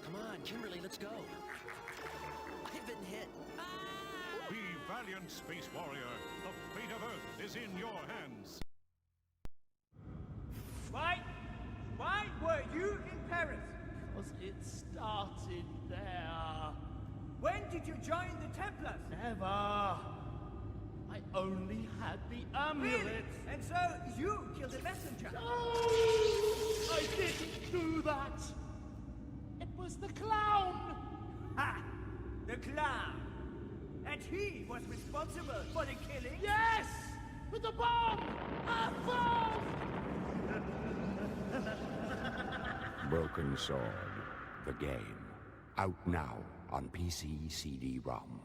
Come on, Kimberly, let's go. I've been hit. Be valiant, Space Warrior. The fate of Earth is in your hands. Why were you in Paris? Because it started there. When did you join the Templars? Never. I only had the amulet. Really? And so you killed the messenger? No! I didn't do that. It was the clown. Ha! The clown. And he was responsible for the killing? Yes! With the bomb! A bomb! Broken Sword, the game. Out now on PC CD-ROM.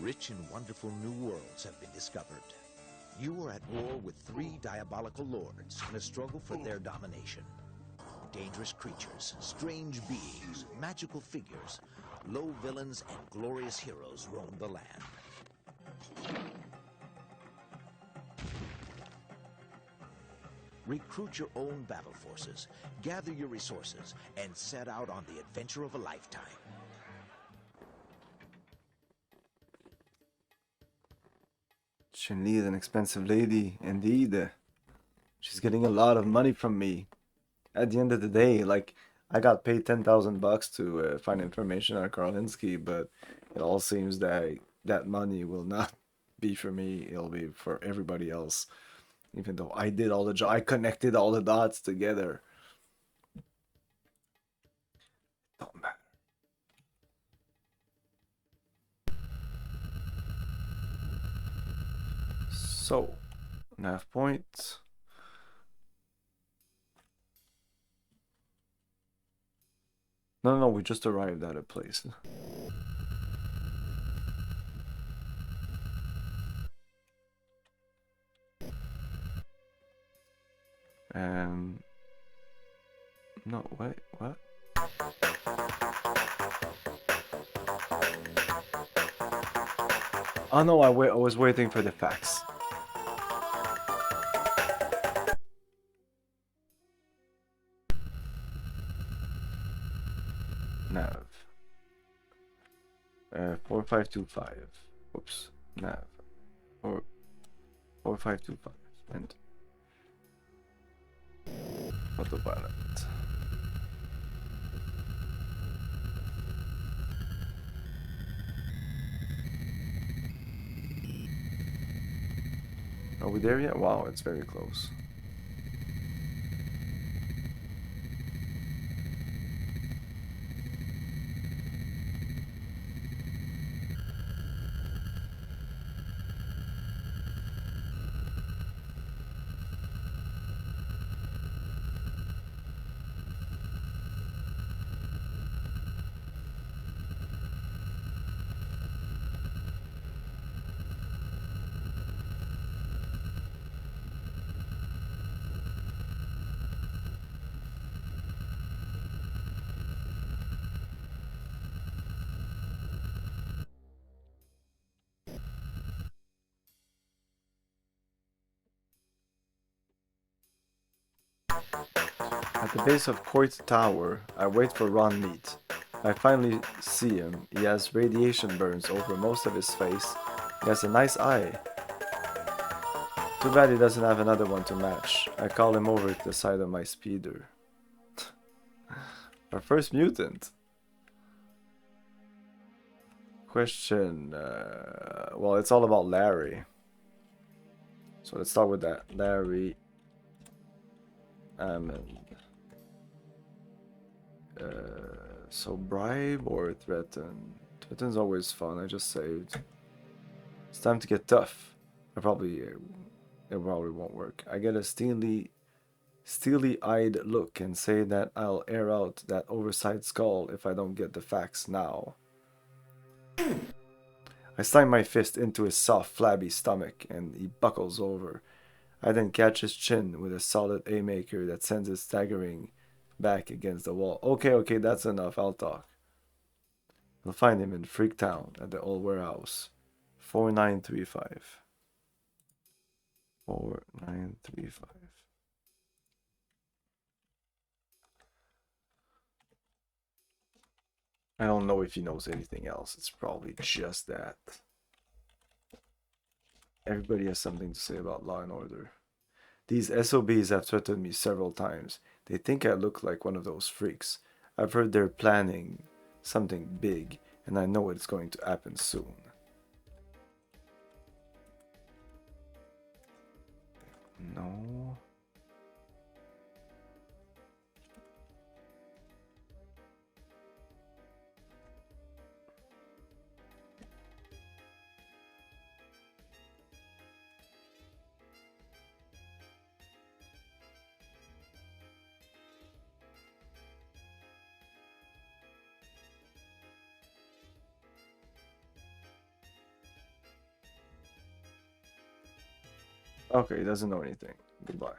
Rich and wonderful new worlds have been discovered. You are at war with 3 diabolical lords in a struggle for their domination. Dangerous creatures, strange beings, magical figures, low villains, and glorious heroes roam the land. Recruit your own battle forces, gather your resources, and set out on the adventure of a lifetime. Chun-Li is an expensive lady, indeed. She's getting a lot of money from me. At the end of the day, like, I got paid $10,000 to find information on Karlinski, but it all seems that that money will not be for me. It'll be for everybody else. Even though I did all the job, I connected all the dots together. Don't matter. So, nav point. No, we just arrived at a place. No, wait, what? Oh no, I was waiting for the facts. Nav. 4525. Whoops. Nav. 4525. And autopilot. Are we there yet? Wow, it's very close. At the base of Coit Tower, I wait for Ron Meat. I finally see him. He has radiation burns over most of his face. He has a nice eye. Too bad he doesn't have another one to match. I call him over to the side of my speeder. Our first mutant. Question. Well, it's all about Larry. So let's start with that. Larry. Hammond. So bribe or threaten? Threaten's always fun. I just saved. It's time to get tough. It probably won't work. I get a steely-eyed look and say that I'll air out that oversized skull if I don't get the facts now. I slam my fist into his soft, flabby stomach and he buckles over. I then catch his chin with a solid haymaker that sends it staggering back against the wall. Okay, that's enough. I'll talk. We'll find him in Freaktown at the old warehouse. 4935. 4935. I don't know if he knows anything else. It's probably just that. Everybody has something to say about Law and Order. These SOBs have threatened me several times. They think I look like one of those freaks. I've heard they're planning something big, and I know it's going to happen soon. No. Okay, he doesn't know anything. Goodbye.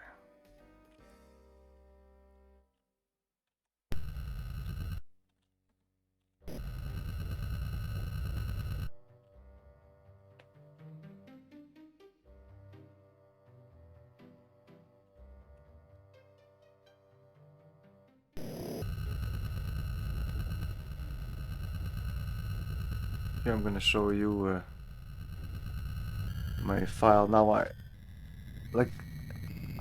Here I'm gonna show you my file. Now I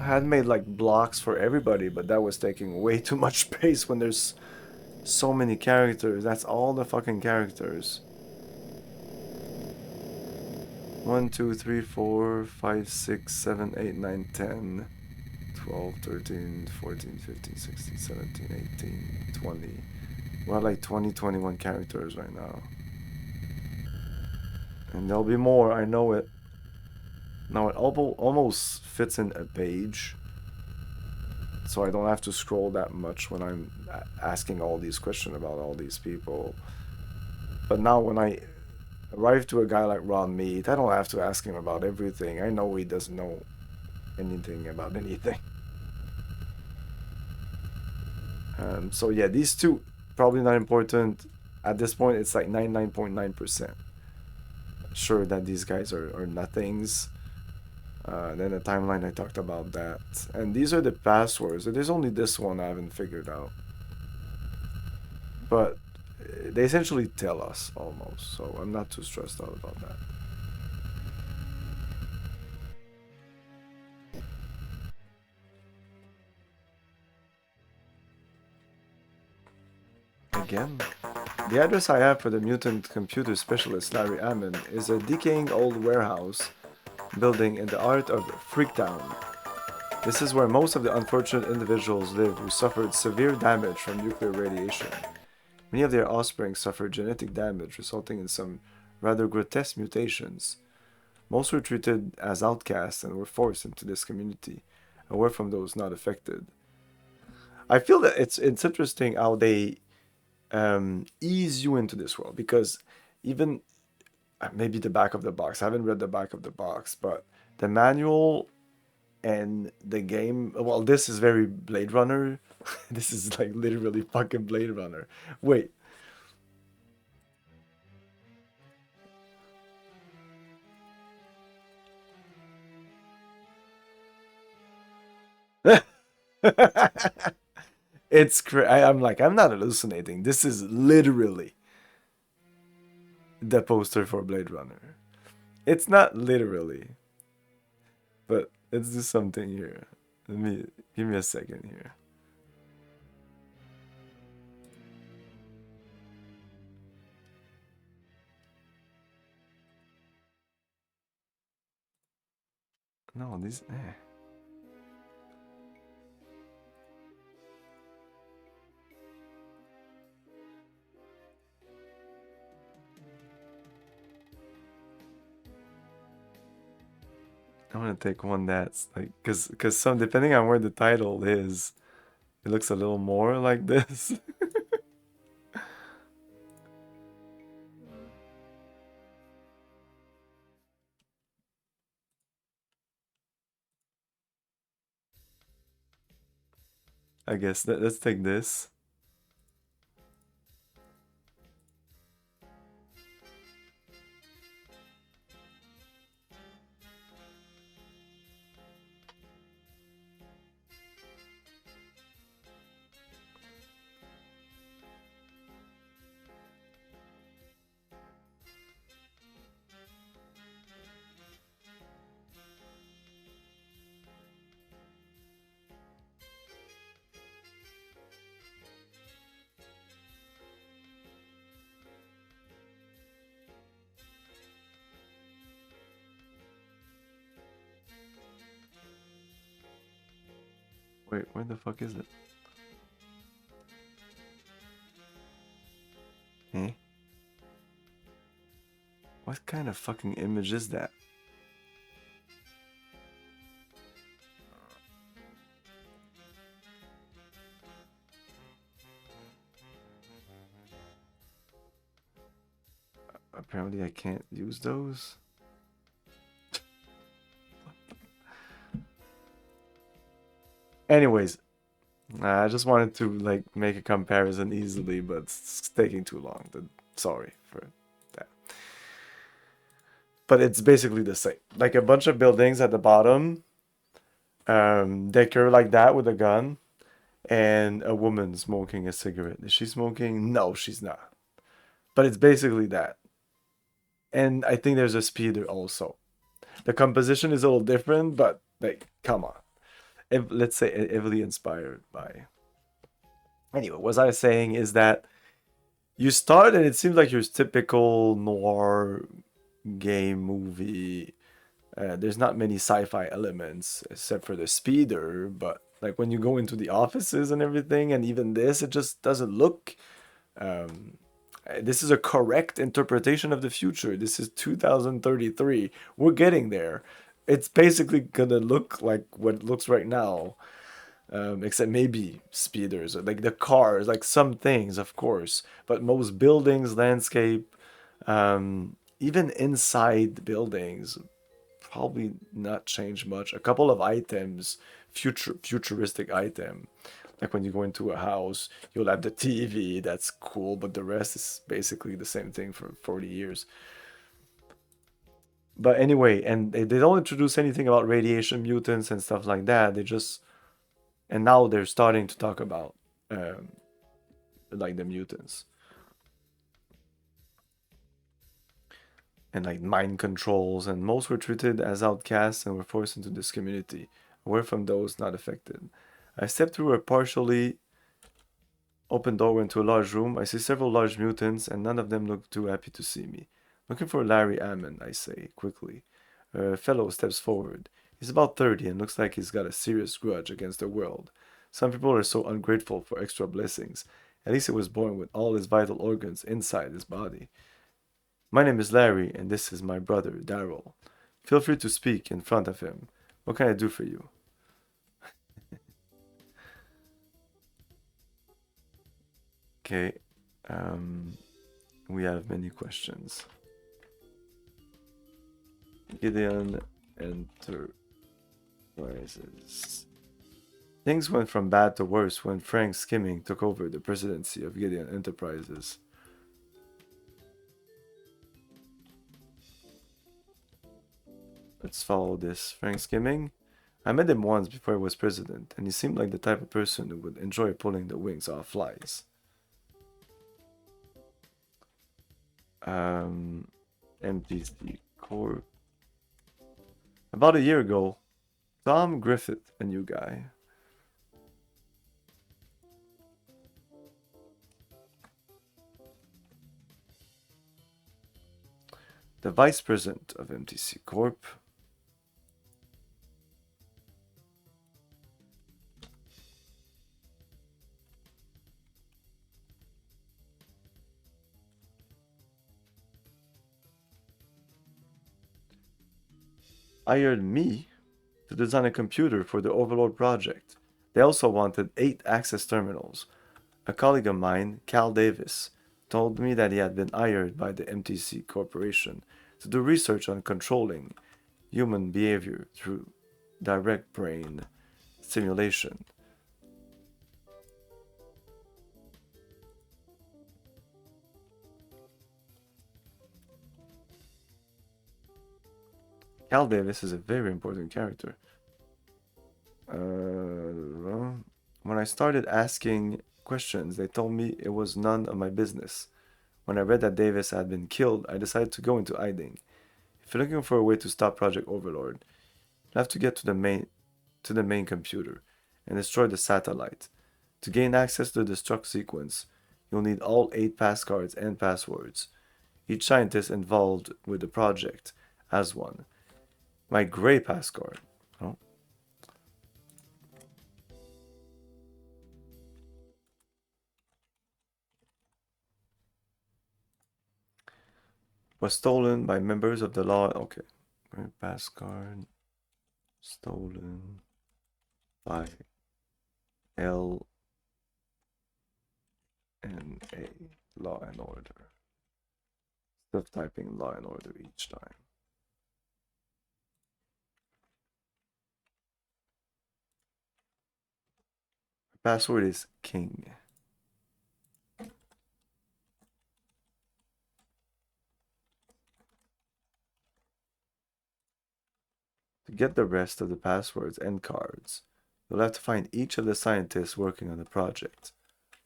had made like blocks for everybody, but that was taking way too much space when there's so many characters. That's all the fucking characters. 1, 2, 3, 4, 5, 6, 7, 8, 9, 10, 12, 13, 14, 15, 16, 17, 18, 20. We're at like 20, 21 characters right now. And there'll be more, I know it. Now it almost fits in a page. So I don't have to scroll that much when I'm asking all these questions about all these people. But now when I arrive to a guy like Ron Mead, I don't have to ask him about everything. I know he doesn't know anything about anything. So yeah, these two, probably not important. At this point, it's like 99.9%. Sure that these guys are nothings. Then the timeline, I talked about that. And these are the passwords. There's only this one I haven't figured out. But they essentially tell us almost, so I'm not too stressed out about that. Again? The address I have for the mutant computer specialist Larry Ammon is a decaying old warehouse building in the heart of Freaktown. This is where most of the unfortunate individuals live who suffered severe damage from nuclear radiation. Many of their offspring suffered genetic damage resulting in some rather grotesque mutations. Most were treated as outcasts and were forced into this community, away from those not affected. I feel that it's interesting how they ease you into this world, because even maybe the back of the box, I haven't read the back of the box, but the manual and the game, well, this is very Blade Runner. This is like literally fucking Blade Runner. Wait. I'm like, I'm not hallucinating. This is literally the poster for Blade Runner. It's not literally, but let's do something here. Give me a second here. No, this. I want to take one that's like, cause some, depending on where the title is, it looks a little more like this. I guess let's take this. Wait, where the fuck is it? Eh? What kind of fucking image is that? Apparently I can't use those. Anyways, I just wanted to like make a comparison easily, but it's taking too long. Sorry for that. But it's basically the same. Like a bunch of buildings at the bottom, decor like that with a gun, and a woman smoking a cigarette. Is she smoking? No, she's not. But it's basically that. And I think there's a speeder also. The composition is a little different, but like, come on. Let's say heavily inspired by. Anyway, what I was saying is that you start and it seems like your typical noir game movie. There's not many sci-fi elements except for the speeder, but like when you go into the offices and everything, and even this, it just doesn't look. This is a correct interpretation of the future. This is 2033. We're getting there. It's basically gonna look like what it looks right now, except maybe speeders, or like the cars, like some things, of course. But most buildings, landscape, even inside buildings, probably not change much. A couple of items, futuristic item. Like when you go into a house, you'll have the TV, that's cool, but the rest is basically the same thing for 40 years. But anyway, and they don't introduce anything about radiation mutants and stuff like that. They just, and now they're starting to talk about like the mutants. And like mind controls, and most were treated as outcasts and were forced into this community, away from those not affected. I stepped through a partially open doorway into a large room. I see several large mutants, and none of them look too happy to see me. Looking for Larry Ammon, I say, quickly. A fellow steps forward. He's about 30 and looks like he's got a serious grudge against the world. Some people are so ungrateful for extra blessings. At least he was born with all his vital organs inside his body. My name is Larry, and this is my brother, Daryl. Feel free to speak in front of him. What can I do for you? Okay, we have many questions. Gideon Enterprises. Things went from bad to worse when Frank Skimming took over the presidency of Gideon Enterprises. Let's follow this. Frank Skimming? I met him once before he was president, and he seemed like the type of person who would enjoy pulling the wings off flies. MTC Corp. About a year ago, Tom Griffith, a new guy. The vice president of MTC Corp. Hired me to design a computer for the Overlord project. They also wanted 8 access terminals. A colleague of mine, Cal Davis, told me that he had been hired by the MTC Corporation to do research on controlling human behavior through direct brain stimulation. Cal Davis is a very important character. When I started asking questions, they told me it was none of my business. When I read that Davis had been killed, I decided to go into hiding. If you're looking for a way to stop Project Overlord, you'll have to get to the main computer and destroy the satellite. To gain access to the destruct sequence, you'll need all 8 passcards and passwords. Each scientist involved with the project has one. My gray passcard. Oh. Was stolen by members of the law. Okay. Gray passcard. Stolen by LNA. Law and Order. Still typing Law and Order each time. Password is king. To get the rest of the passwords and cards, you'll have to find each of the scientists working on the project.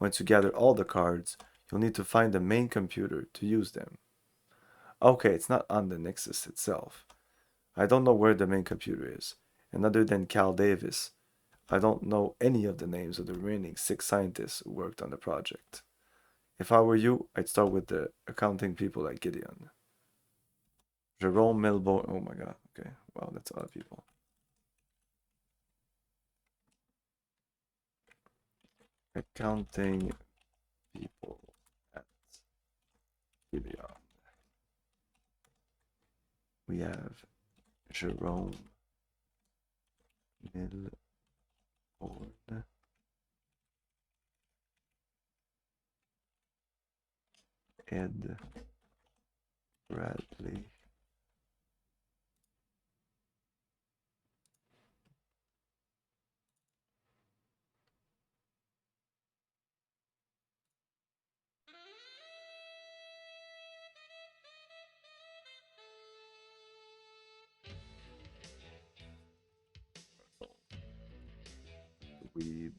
Once you gather all the cards, you'll need to find the main computer to use them. Okay, it's not on the Nexus itself. I don't know where the main computer is, and other than Cal Davis, I don't know any of the names of the remaining 6 scientists who worked on the project. If I were you, I'd start with the accounting people like Gideon. Jerome Melbourne. Oh my god, okay. Wow, that's a lot of people. Accounting people at Gideon. We have Jerome Melbourne. Ed Bradley. Weeb.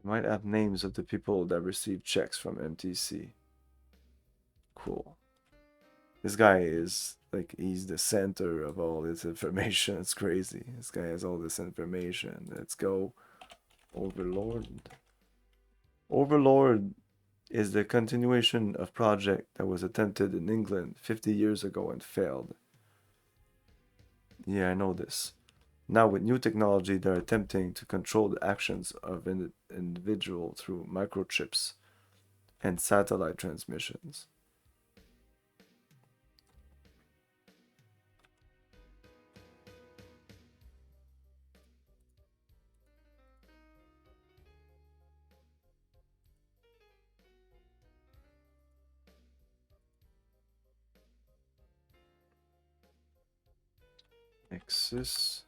You might have names of the people that received checks from MTC. Cool. This guy is like, he's the center of all this information. It's crazy. This guy has all this information. Let's go. Overlord. Overlord is the continuation of project that was attempted in England 50 years ago and failed. Yeah, I know this. Now with new technology, they're attempting to control the actions of an individual through microchips and satellite transmissions. Nexus.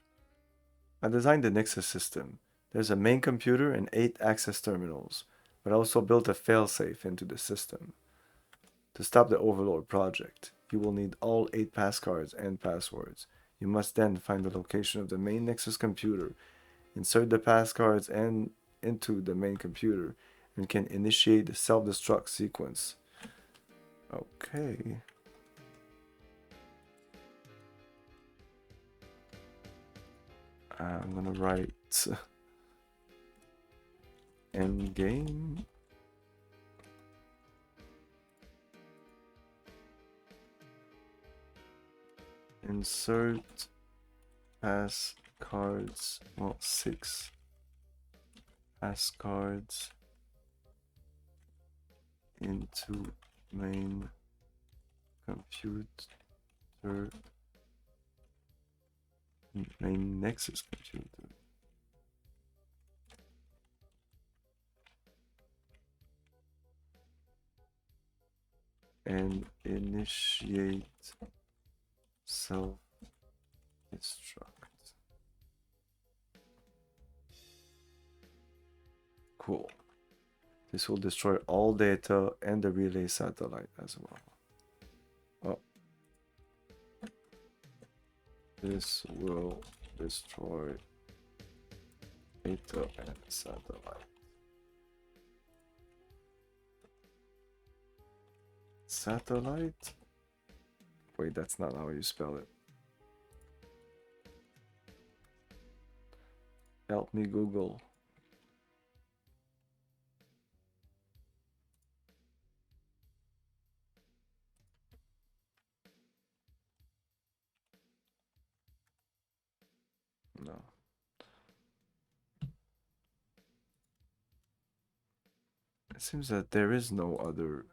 I designed the Nexus system. There's a main computer and 8 access terminals, but I also built a failsafe into the system. To stop the Overlord project, you will need all 8 passcards and passwords. You must then find the location of the main Nexus computer, insert the passcards into the main computer, and can initiate the self-destruct sequence. Okay. I'm gonna write endgame. Insert pass cards, well, 6 pass cards into main computer, main Nexus computer. And initiate self-destruct. Cool. This will destroy all data and the relay satellite as well. Oh. This will destroy data and satellite. Satellite? Wait, that's not how you spell it. Help me, Google. No. It seems that there is no other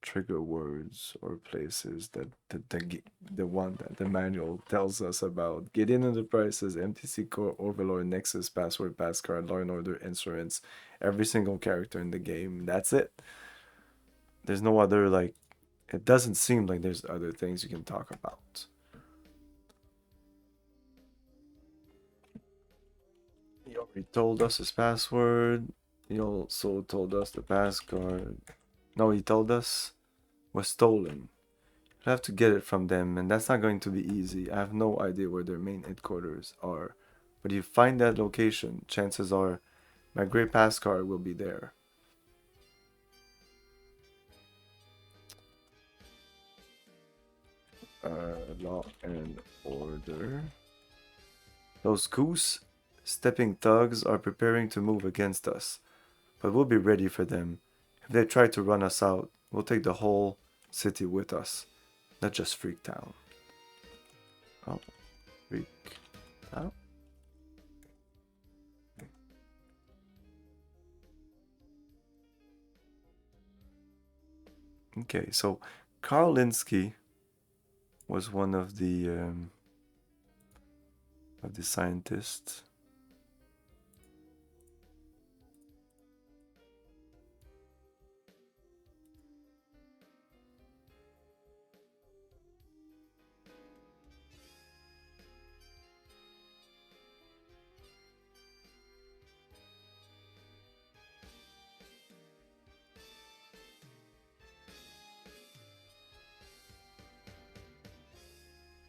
trigger words or places that the one that the manual tells us about. Gideon Enterprises, MTC Core, Overlord, Nexus, Password, Passcard, Law and Order, Insurance, every single character in the game. That's it. There's no other, like, it doesn't seem like there's other things you can talk about. He already told us his password. He also told us the passcard. No, he told us was stolen. I have to get it from them, and that's not going to be easy. I have no idea where their main headquarters are. But if you find that location, chances are my great passcard will be there. Law and Order. Those goose stepping thugs are preparing to move against us, but we'll be ready for them. If they try to run us out, we'll take the whole city with us, not just Freak Town. Oh, Freak Town? Okay, so Karl Linsky was one of the scientists.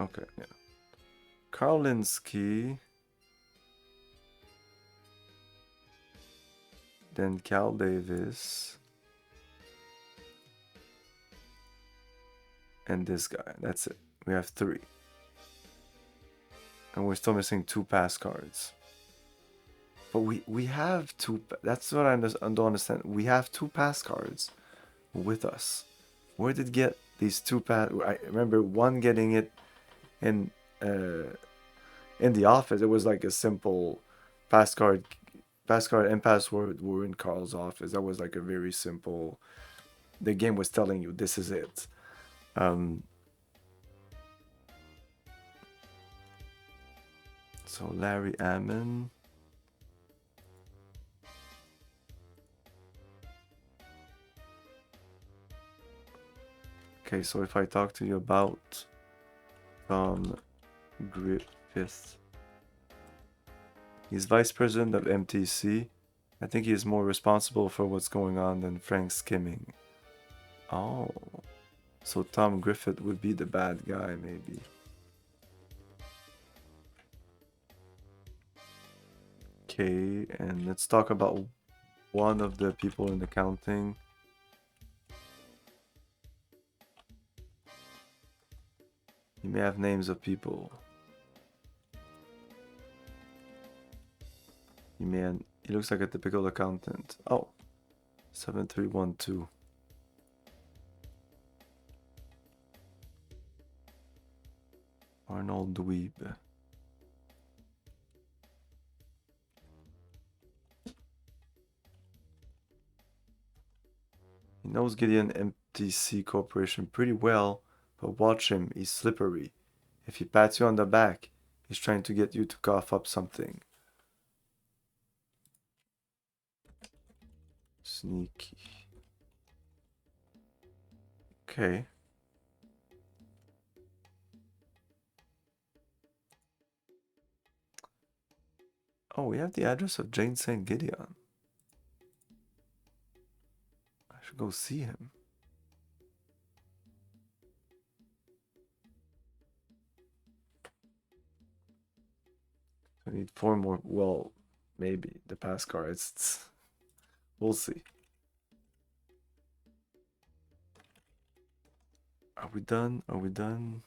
Okay, yeah. Karl Linsky, then Cal Davis, and this guy. That's it. We have 3. And we're still missing 2 pass cards. But we have 2. That's what I don't understand. We have 2 pass cards with us. Where did get these 2 pass? I remember one getting it in the office. It was like a simple pass card and password were in Carl's office. That was like a very simple. The game was telling you this is it. So Larry Ammon. Okay, so if I talk to you about Tom Griffith, he's vice president of MTC. I think he is more responsible for what's going on than Frank Skimming. Oh, so Tom Griffith would be the bad guy, maybe. Okay, and let's talk about one of the people in accounting. You may have names of people. He looks like a typical accountant. Oh, 7312. Arnold Dweeb. He knows Gideon MTC Corporation pretty well, but watch him, he's slippery. If he pats you on the back, he's trying to get you to cough up something. Sneaky. Okay. Oh, we have the address of Jane St. Gideon. I should go see him. I need 4 more. Well, maybe the pass cards. We'll see. Are we done? Are we done?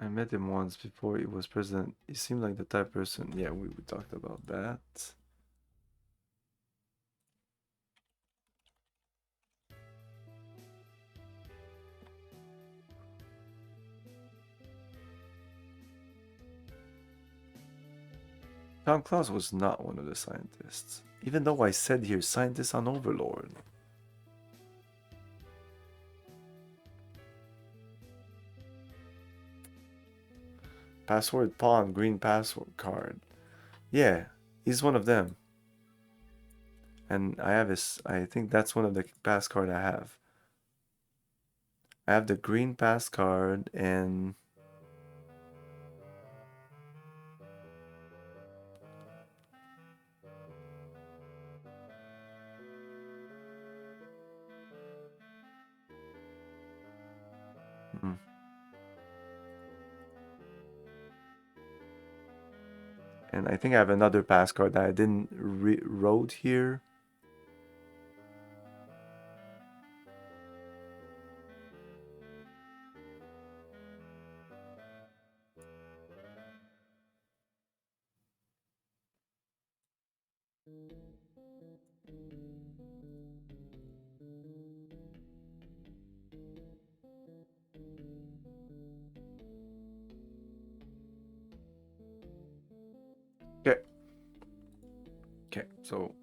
I met him once before he was president. He seemed like the type of person. Yeah, we talked about that. Tom Claus was not one of the scientists. Even though I said here, scientists on Overlord. Password pawn, green password card. Yeah, he's one of them. And I have his, I think that's one of the pass card I have. I have the green pass card and and I think I have another pass card that I didn't wrote here. Okay, so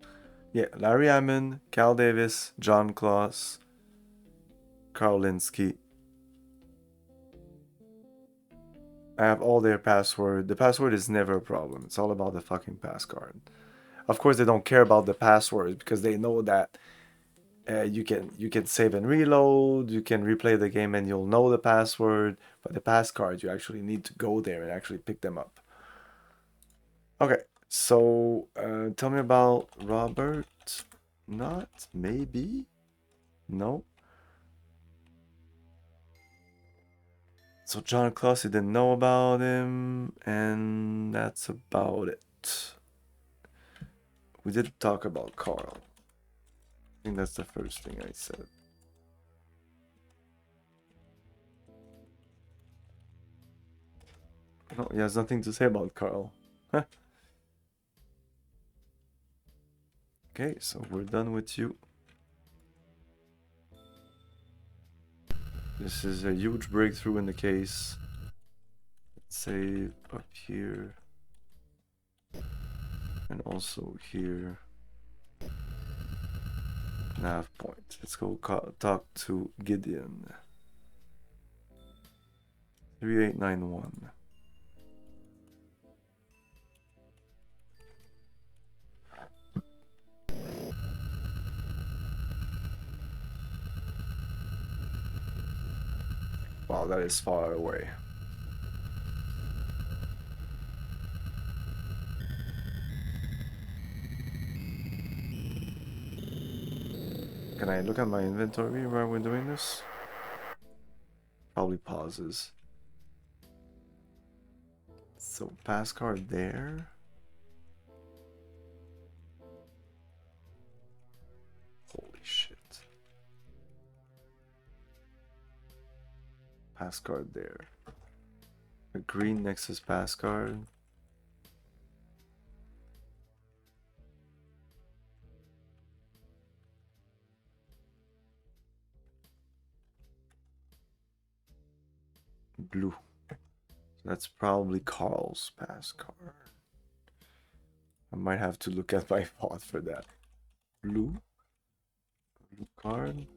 yeah, Larry Hammond, Cal Davis, John Claus, Karl Linsky. I have all their password. The password is never a problem. It's all about the fucking pass card. Of course, they don't care about the passwords because they know that you can save and reload. You can replay the game and you'll know the password. But the pass cards, you actually need to go there and actually pick them up. Okay, so tell me about Robert. Not maybe. No. So John Claus, you didn't know about him, and that's about it. We did talk about Carl. I think that's the first thing I said. No, he has nothing to say about Carl. Huh. Okay, so we're done with you. This is a huge breakthrough in the case. Let's save up here. And also here. Nav point. Let's go talk to Gideon. 3891. Wow, that is far away. Can I look at my inventory while we're doing this? Probably pauses. So pass card there. Holy shit. Pass card there. A green Nexus pass card. Blue. So that's probably Carl's pass card. I might have to look at my font for that. Blue. Blue card.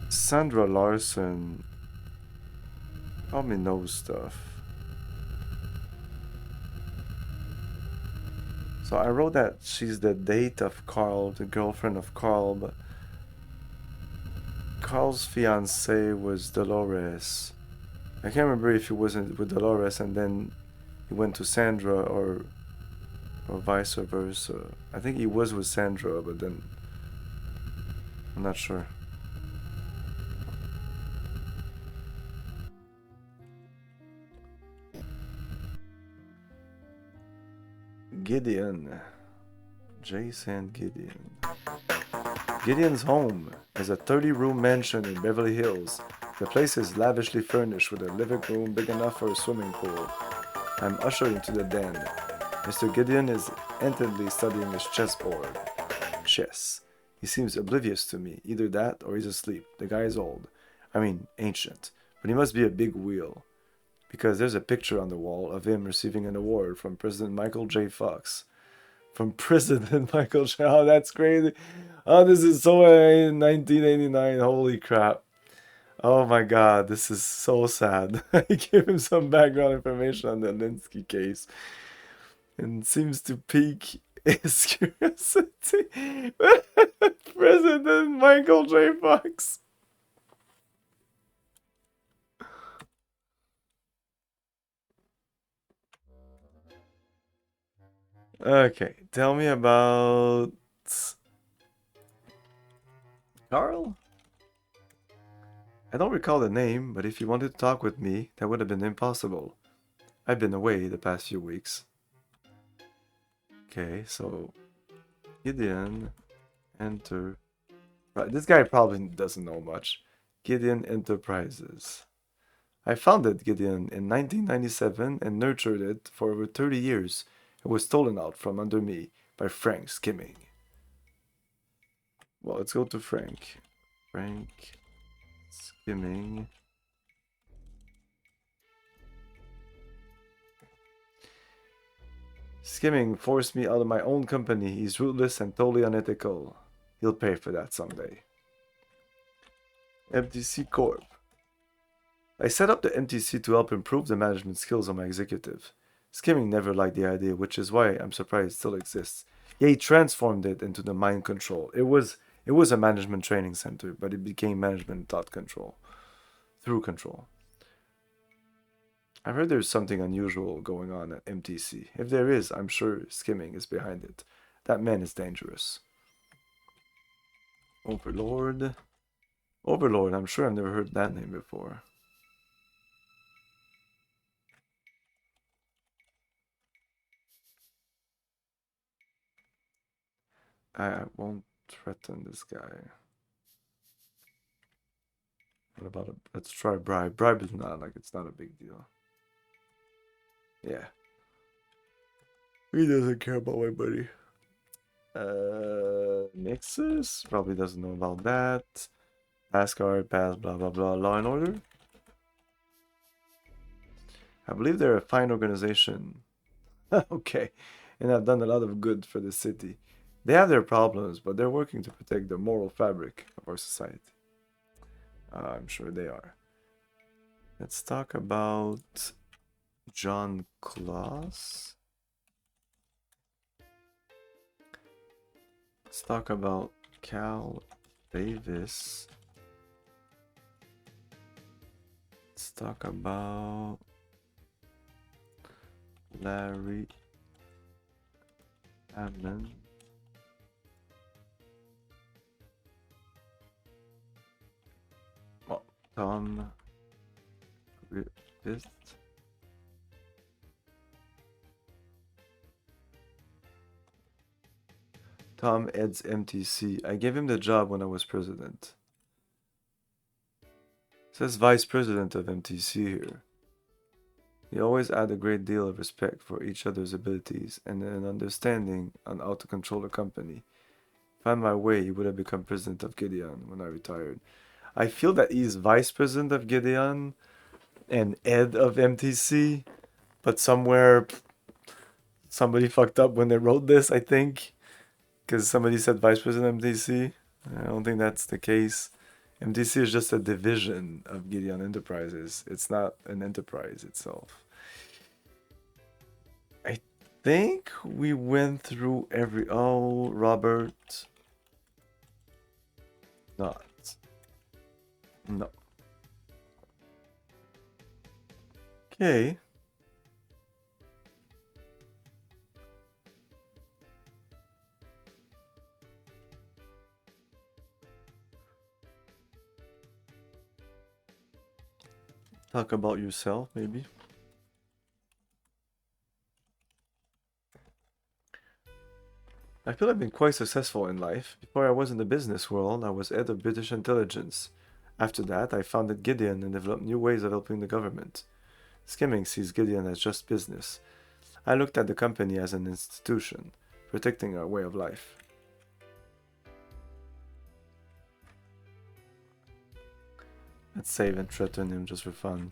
Sandra Larson probably knows stuff. So I wrote that she's the date of Carl, the girlfriend of Carl, but Carl's fiance was Dolores. I can't remember if he wasn't with Dolores and then he went to Sandra or vice versa. I think he was with Sandra, but then I'm not sure. Gideon. Jason Gideon. Gideon's home is a 30-room mansion in Beverly Hills. The place is lavishly furnished with a living room big enough for a swimming pool. I'm ushered into the den. Mr. Gideon is intently studying his chessboard. Chess. He seems oblivious to me. Either that or he's asleep. The guy is old. I mean, ancient. But he must be a big wheel. Because there's a picture on the wall of him receiving an award from President Michael J. Fox. From President Michael J. Oh, that's crazy. Oh, this is so 1989. Holy crap. Oh my god, this is so sad. I gave him some background information on the Linsky case. And seems to pique his curiosity. President Michael J. Fox. Okay, tell me about Carl? I don't recall the name, but if you wanted to talk with me, that would have been impossible. I've been away the past few weeks. Okay, so Gideon, enter. Right, this guy probably doesn't know much. Gideon Enterprises. I founded Gideon in 1997 and nurtured it for over 30 years. It was stolen out from under me by Frank Skimming. Well, let's go to Frank. Frank Skimming. Skimming forced me out of my own company. He's ruthless and totally unethical. He'll pay for that someday. MTC Corp. I set up the MTC to help improve the management skills of my executive. Skimming never liked the idea, which is why I'm surprised it still exists. Yeah, he transformed it into the mind control. It was a management training center, but it became management thought control. Through control. I've heard there's something unusual going on at MTC. If there is, I'm sure Skimming is behind it. That man is dangerous. Overlord. Overlord, I'm sure I've never heard that name before. I won't threaten this guy. What about a, let's try bribe. Bribe is not like, it's not a big deal. Yeah. He doesn't care about my buddy. Nexus probably doesn't know about that. Pass card, pass, blah blah blah. Law and Order. I believe they're a fine organization. Okay, and have done a lot of good for the city. They have their problems, but they're working to protect the moral fabric of our society. I'm sure they are. Let's talk about John Claus. Let's talk about Cal Davis. Let's talk about Larry Hammond. Oh, Tom Griffith. Tom Ed's MTC. I gave him the job when I was president. It says vice president of MTC here. He always had a great deal of respect for each other's abilities and an understanding on how to control a company. If I had my way, he would have become president of Gideon when I retired. I feel that he's vice president of Gideon and head of MTC, but somewhere somebody fucked up when they wrote this, I think, because somebody said vice president MTC. I don't think that's the case. MTC is just a division of Gideon Enterprises. It's not an enterprise itself. I think we went through every... Oh, Robert. Not. No. Okay. Talk about yourself, maybe. I feel I've been quite successful in life. Before I was in the business world, I was head of British intelligence. After that, I founded Gideon and developed new ways of helping the government. Skimming sees Gideon as just business. I looked at the company as an institution, protecting our way of life. Let's save and threaten him just for fun.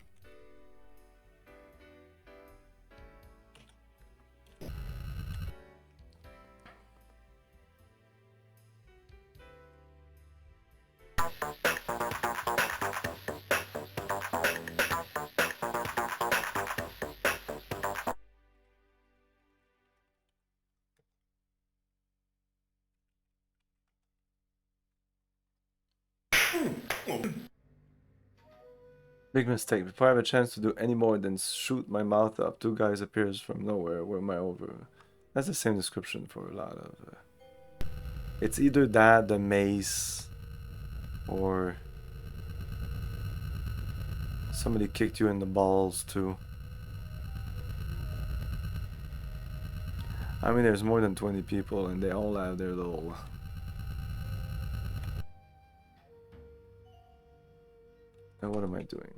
Big mistake. Before I have a chance to do any more than shoot my mouth up, two guys appears from nowhere. Where am I over? That's the same description for a lot of... It's either that, the mace, or... somebody kicked you in the balls too. I mean, there's more than 20 people and they all have their little... Now what am I doing?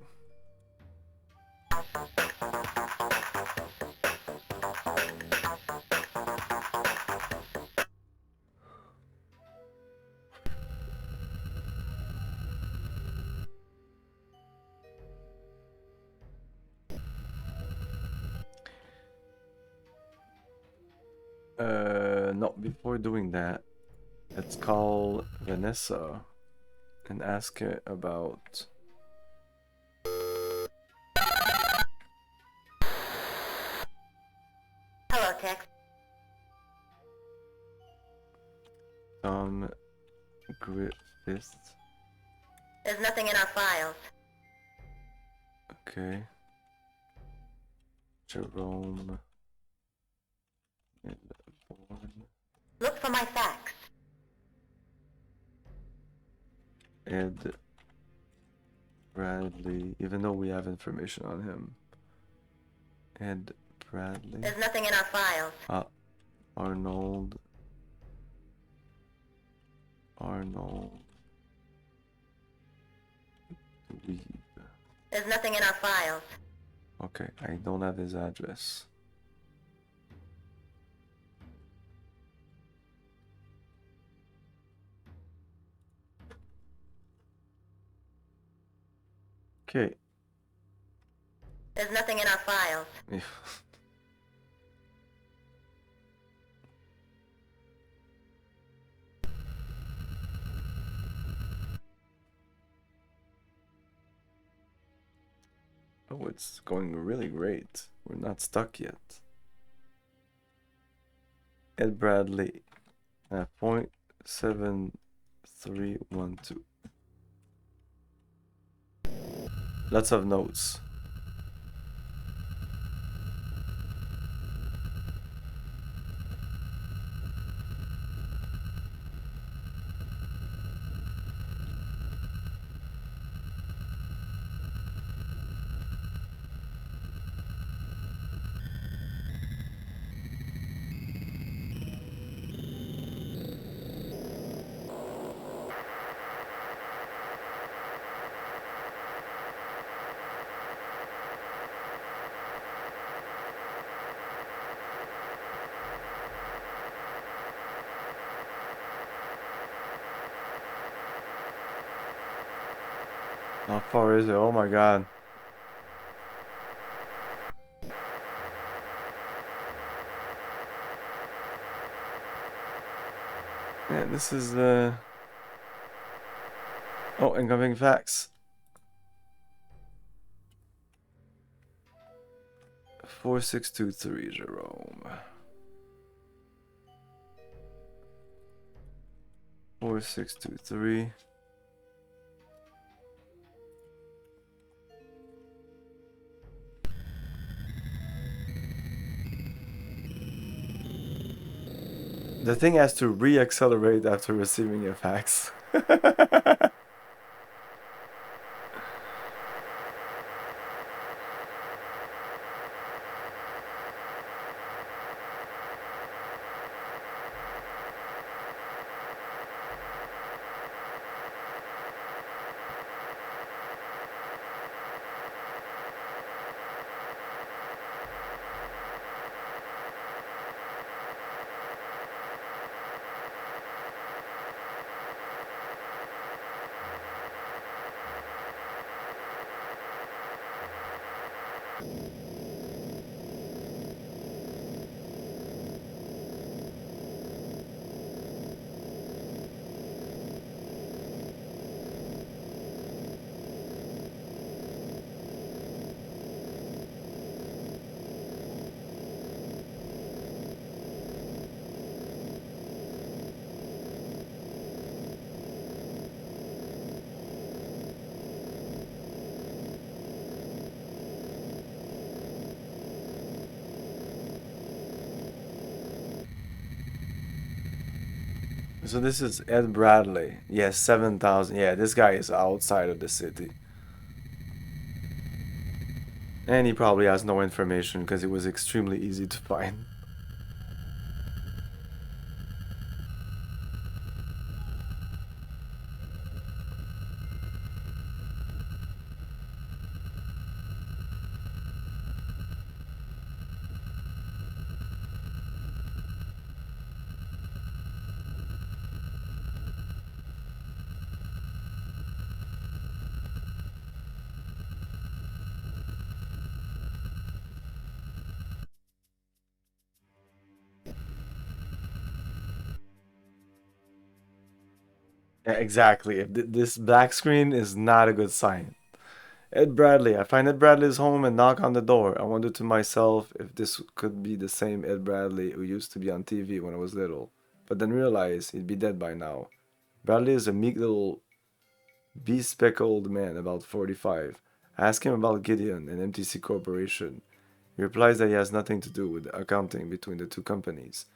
No, before doing that, let's call Vanessa and ask her about... Hello, Tex. Tom Griffith. There's nothing in our files. Okay. Jerome. Look for my fax. Ed Bradley, even though we have information on him. Ed Bradley. There's nothing in our files. Arnold. Dweeb. There's nothing in our files. Okay, I don't have his address. Okay. There's nothing in our files. Oh, it's going really great. We're not stuck yet. Ed Bradley. 0.7312. Lots of notes. How far is it? Oh my god. Yeah, this is oh, incoming fax. 4623 Jerome. 4623. The thing has to re-accelerate after receiving a fax. So this is Ed Bradley. Yes, 7,000. Yeah, this guy is outside of the city. And he probably has no information because it was extremely easy to find. Yeah, exactly. If this black screen is not a good sign. Ed Bradley. I find Ed Bradley's home and knock on the door. I wondered to myself if this could be the same Ed Bradley who used to be on TV when I was little, but then realized he'd be dead by now. Bradley is a meek little bespectacled man about 45. I ask him about Gideon and MTC Corporation. He replies that he has nothing to do with the accounting between the two companies.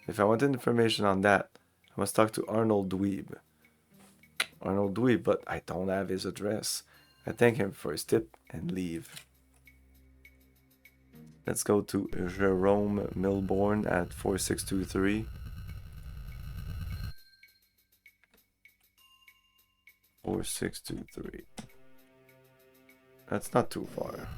If I wanted information on that, I must talk to Arnold Dweeb. Arnold Dweeb, but I don't have his address. I thank him for his tip and leave. Let's go to Jerome Milbourne at 4623. 4623. That's not too far.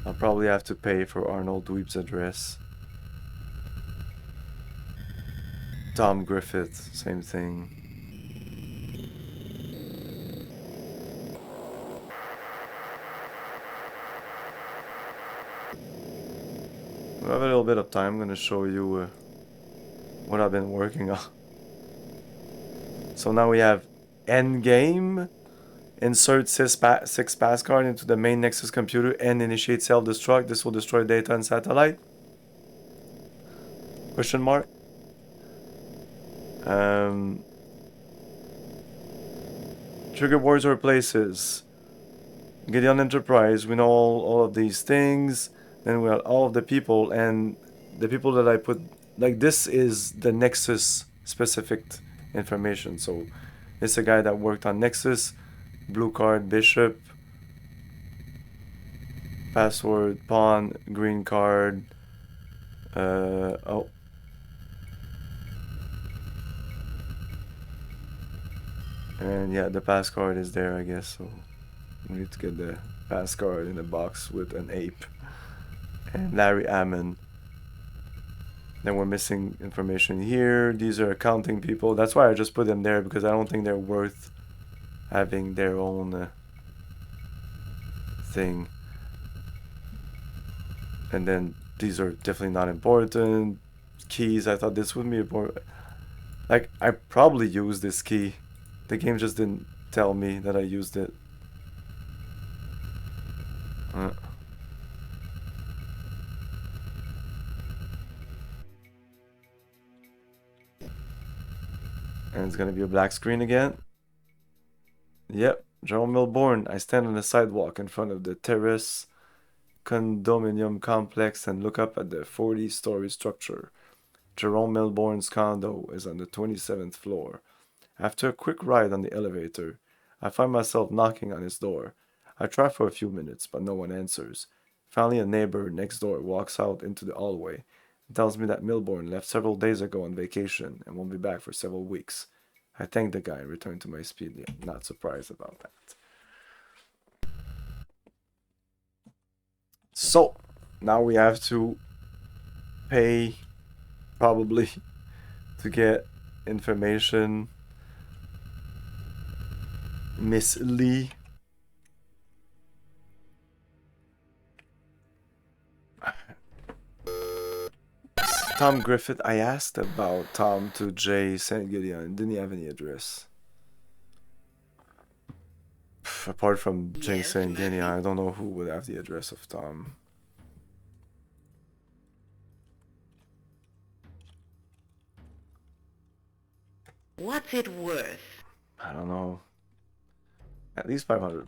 I'll probably have to pay for Arnold Dweeb's address. Tom Griffith, same thing. We have a little bit of time. I'm gonna show you what I've been working on. So now we have endgame. Insert 6 pass card into the main Nexus computer and initiate self-destruct. This will destroy data and satellite. Question mark. Trigger words or places. Gideon Enterprise. We know all of these things. Then we have all of the people, and the people that I put, like, this is the Nexus specific information. So it's a guy that worked on Nexus. Blue card, Bishop. Password, pawn, green card. Oh. And yeah, the pass card is there, I guess. So we need to get the pass card in a box with an ape. And Larry Ammon. Then we're missing information here. These are accounting people. That's why I just put them there, because I don't think they're worth having their own thing. And then these are definitely not important. Keys, I thought this would be important. Like, I probably used this key. The game just didn't tell me that I used it. And it's gonna be a black screen again. Yep, Jerome Milbourne. I stand on the sidewalk in front of the Terrace condominium complex and look up at the 40-story structure. Jerome Milbourne's condo is on the 27th floor. After a quick ride on the elevator, I find myself knocking on his door. I try for a few minutes, but no one answers. Finally, a neighbor next door walks out into the hallway and tells me that Milbourne left several days ago on vacation and won't be back for several weeks. I thank the guy and return to my speed. Yeah, not surprised about that. So, now we have to pay, probably, to get information. Miss Lee. Tom Griffith. I asked about Tom to Jay St. Gideon. Didn't he have any address? Apart from Jay St. Gideon, I don't know who would have the address of Tom. What's it worth? I don't know. At least $500.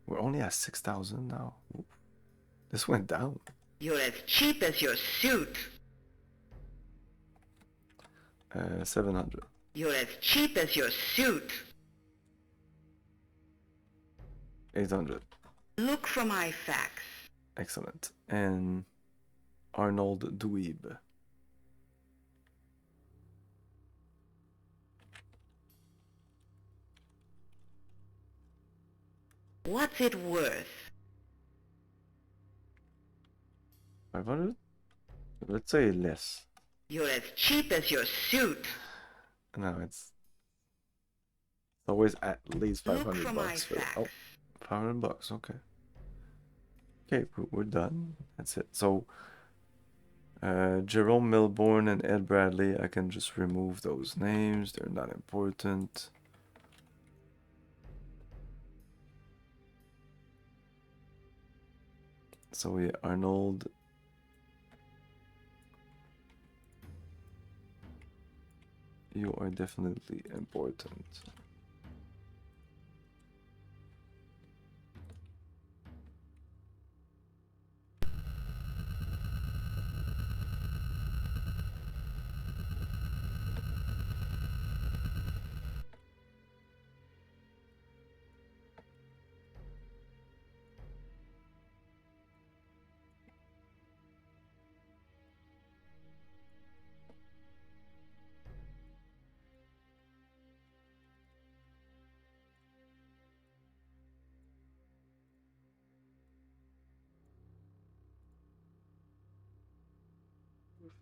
We're only at 6,000 now. Ooh. This went down. You're as cheap as your suit. 700. You're as cheap as your suit. 800. Look for my facts. Excellent. And Arnold Dweeb. What's it worth? 500? Let's say less. You're as cheap as your suit. No, it's always at least 500 for bucks. For, oh, 500 bucks. Okay. Okay, we're done. That's it. So, Jerome Milbourne and Ed Bradley, I can just remove those names. They're not important. So yeah, Arnold. You are definitely important.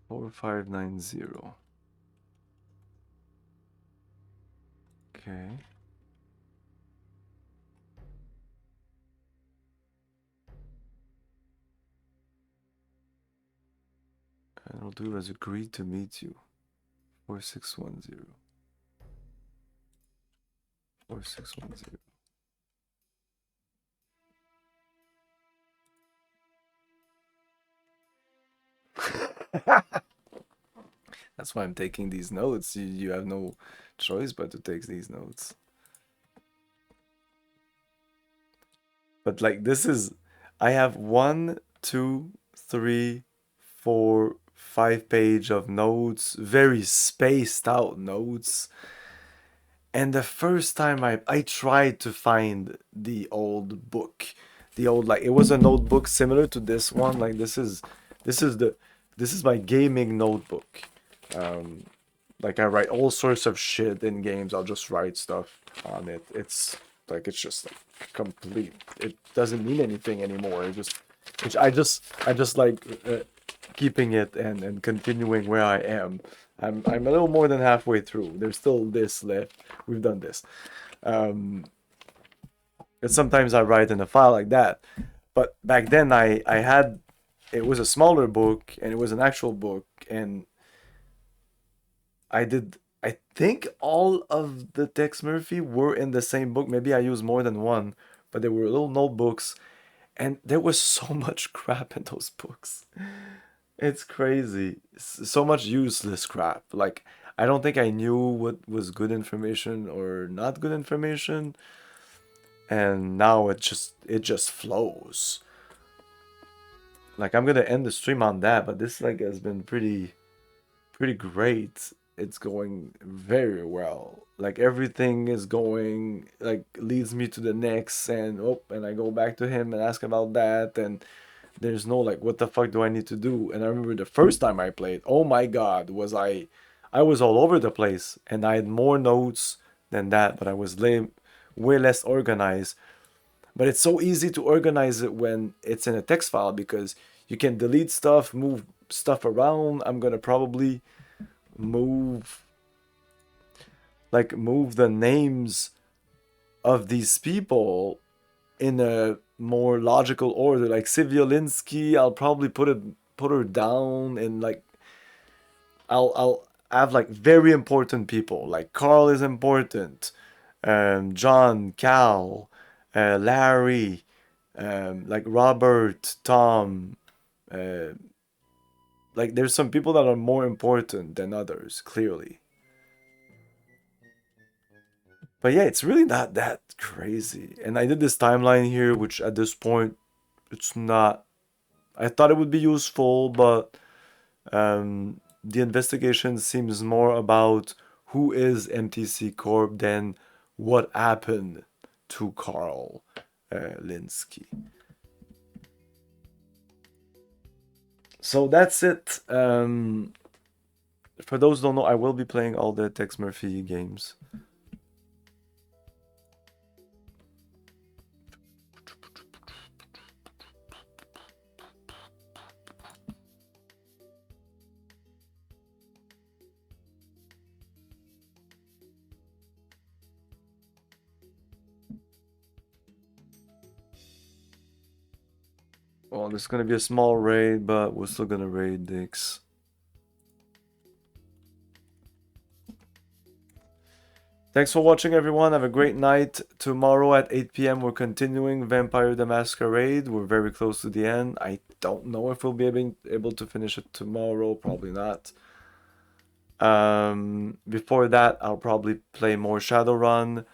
Four 590. Okay. And I'll do as agreed to meet you. 4610. 4610. That's why I'm taking these notes. You have no choice but to take these notes. But like this is, I have 1, 2, 3, 4, 5 page of notes, very spaced out notes. And the first time I tried to find the old book, the old, like, it was a notebook similar to this one. Like this is my gaming notebook. Like I write all sorts of shit in games. I'll just write stuff on it. It's like, it's just like complete. It doesn't mean anything anymore. I just like keeping it and continuing where I am. I'm a little more than halfway through. There's still this left. We've done this. And sometimes I write in a file like that. But back then I had, it was a smaller book and it was an actual book, and I think all of the Tex Murphy were in the same book. Maybe I used more than one, but they were little notebooks, and there was so much crap in those books. It's crazy. So much useless crap. Like, I don't think I knew what was good information or not good information. And now it just flows. Like, I'm gonna end the stream on that, but this like has been pretty great. It's going very well. Like, everything is going, like, leads me to the next, and and I go back to him and ask about that, and there's no like, what the fuck do I need to do? And I remember the first time I played, oh my god, I was all over the place, and I had more notes than that, but I was way less organized. But it's so easy to organize it when it's in a text file, because you can delete stuff, move stuff around. I'm gonna probably move the names of these people in a more logical order. Like Siviolinski, I'll probably put her down, and like I'll have like very important people. Like Carl is important, John, Cal, Larry, like Robert, Tom, like there's some people that are more important than others, clearly. But yeah, it's really not that crazy. And I did this timeline here, which at this point, it's not... I thought it would be useful, but the investigation seems more about who is MTC Corp than what happened to Carl Linsky. So that's it. For those who don't know, I will be playing all the Tex Murphy games. Well, there's gonna be a small raid, but we're still gonna raid Dix. Thanks for watching, everyone. Have a great night. Tomorrow at 8 p.m. we're continuing Vampire the Masquerade. We're very close to the end. I don't know if we'll be able to finish it tomorrow. Probably not. Before that, I'll probably play more Shadowrun.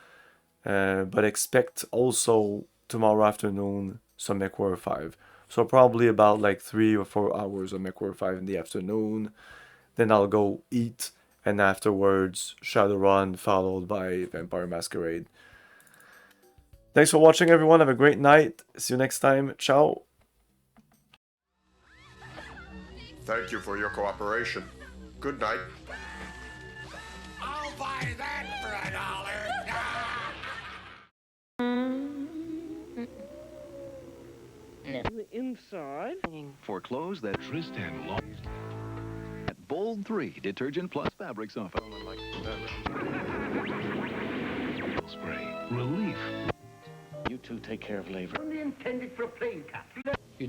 But expect also tomorrow afternoon some MechWarrior 5. So probably about like 3 or 4 hours of MechWarrior 5 in the afternoon. Then I'll go eat, and afterwards Shadowrun, followed by Vampire Masquerade. Thanks for watching, everyone. Have a great night. See you next time. Ciao. Thank you for your cooperation. Good night. I'll buy that for $1. Inside. Foreclose that Tristan Long. At Bold 3 Detergent Plus Fabric Softener. Spray. Relief. You two take care of labor. Only intended for a plane capsule.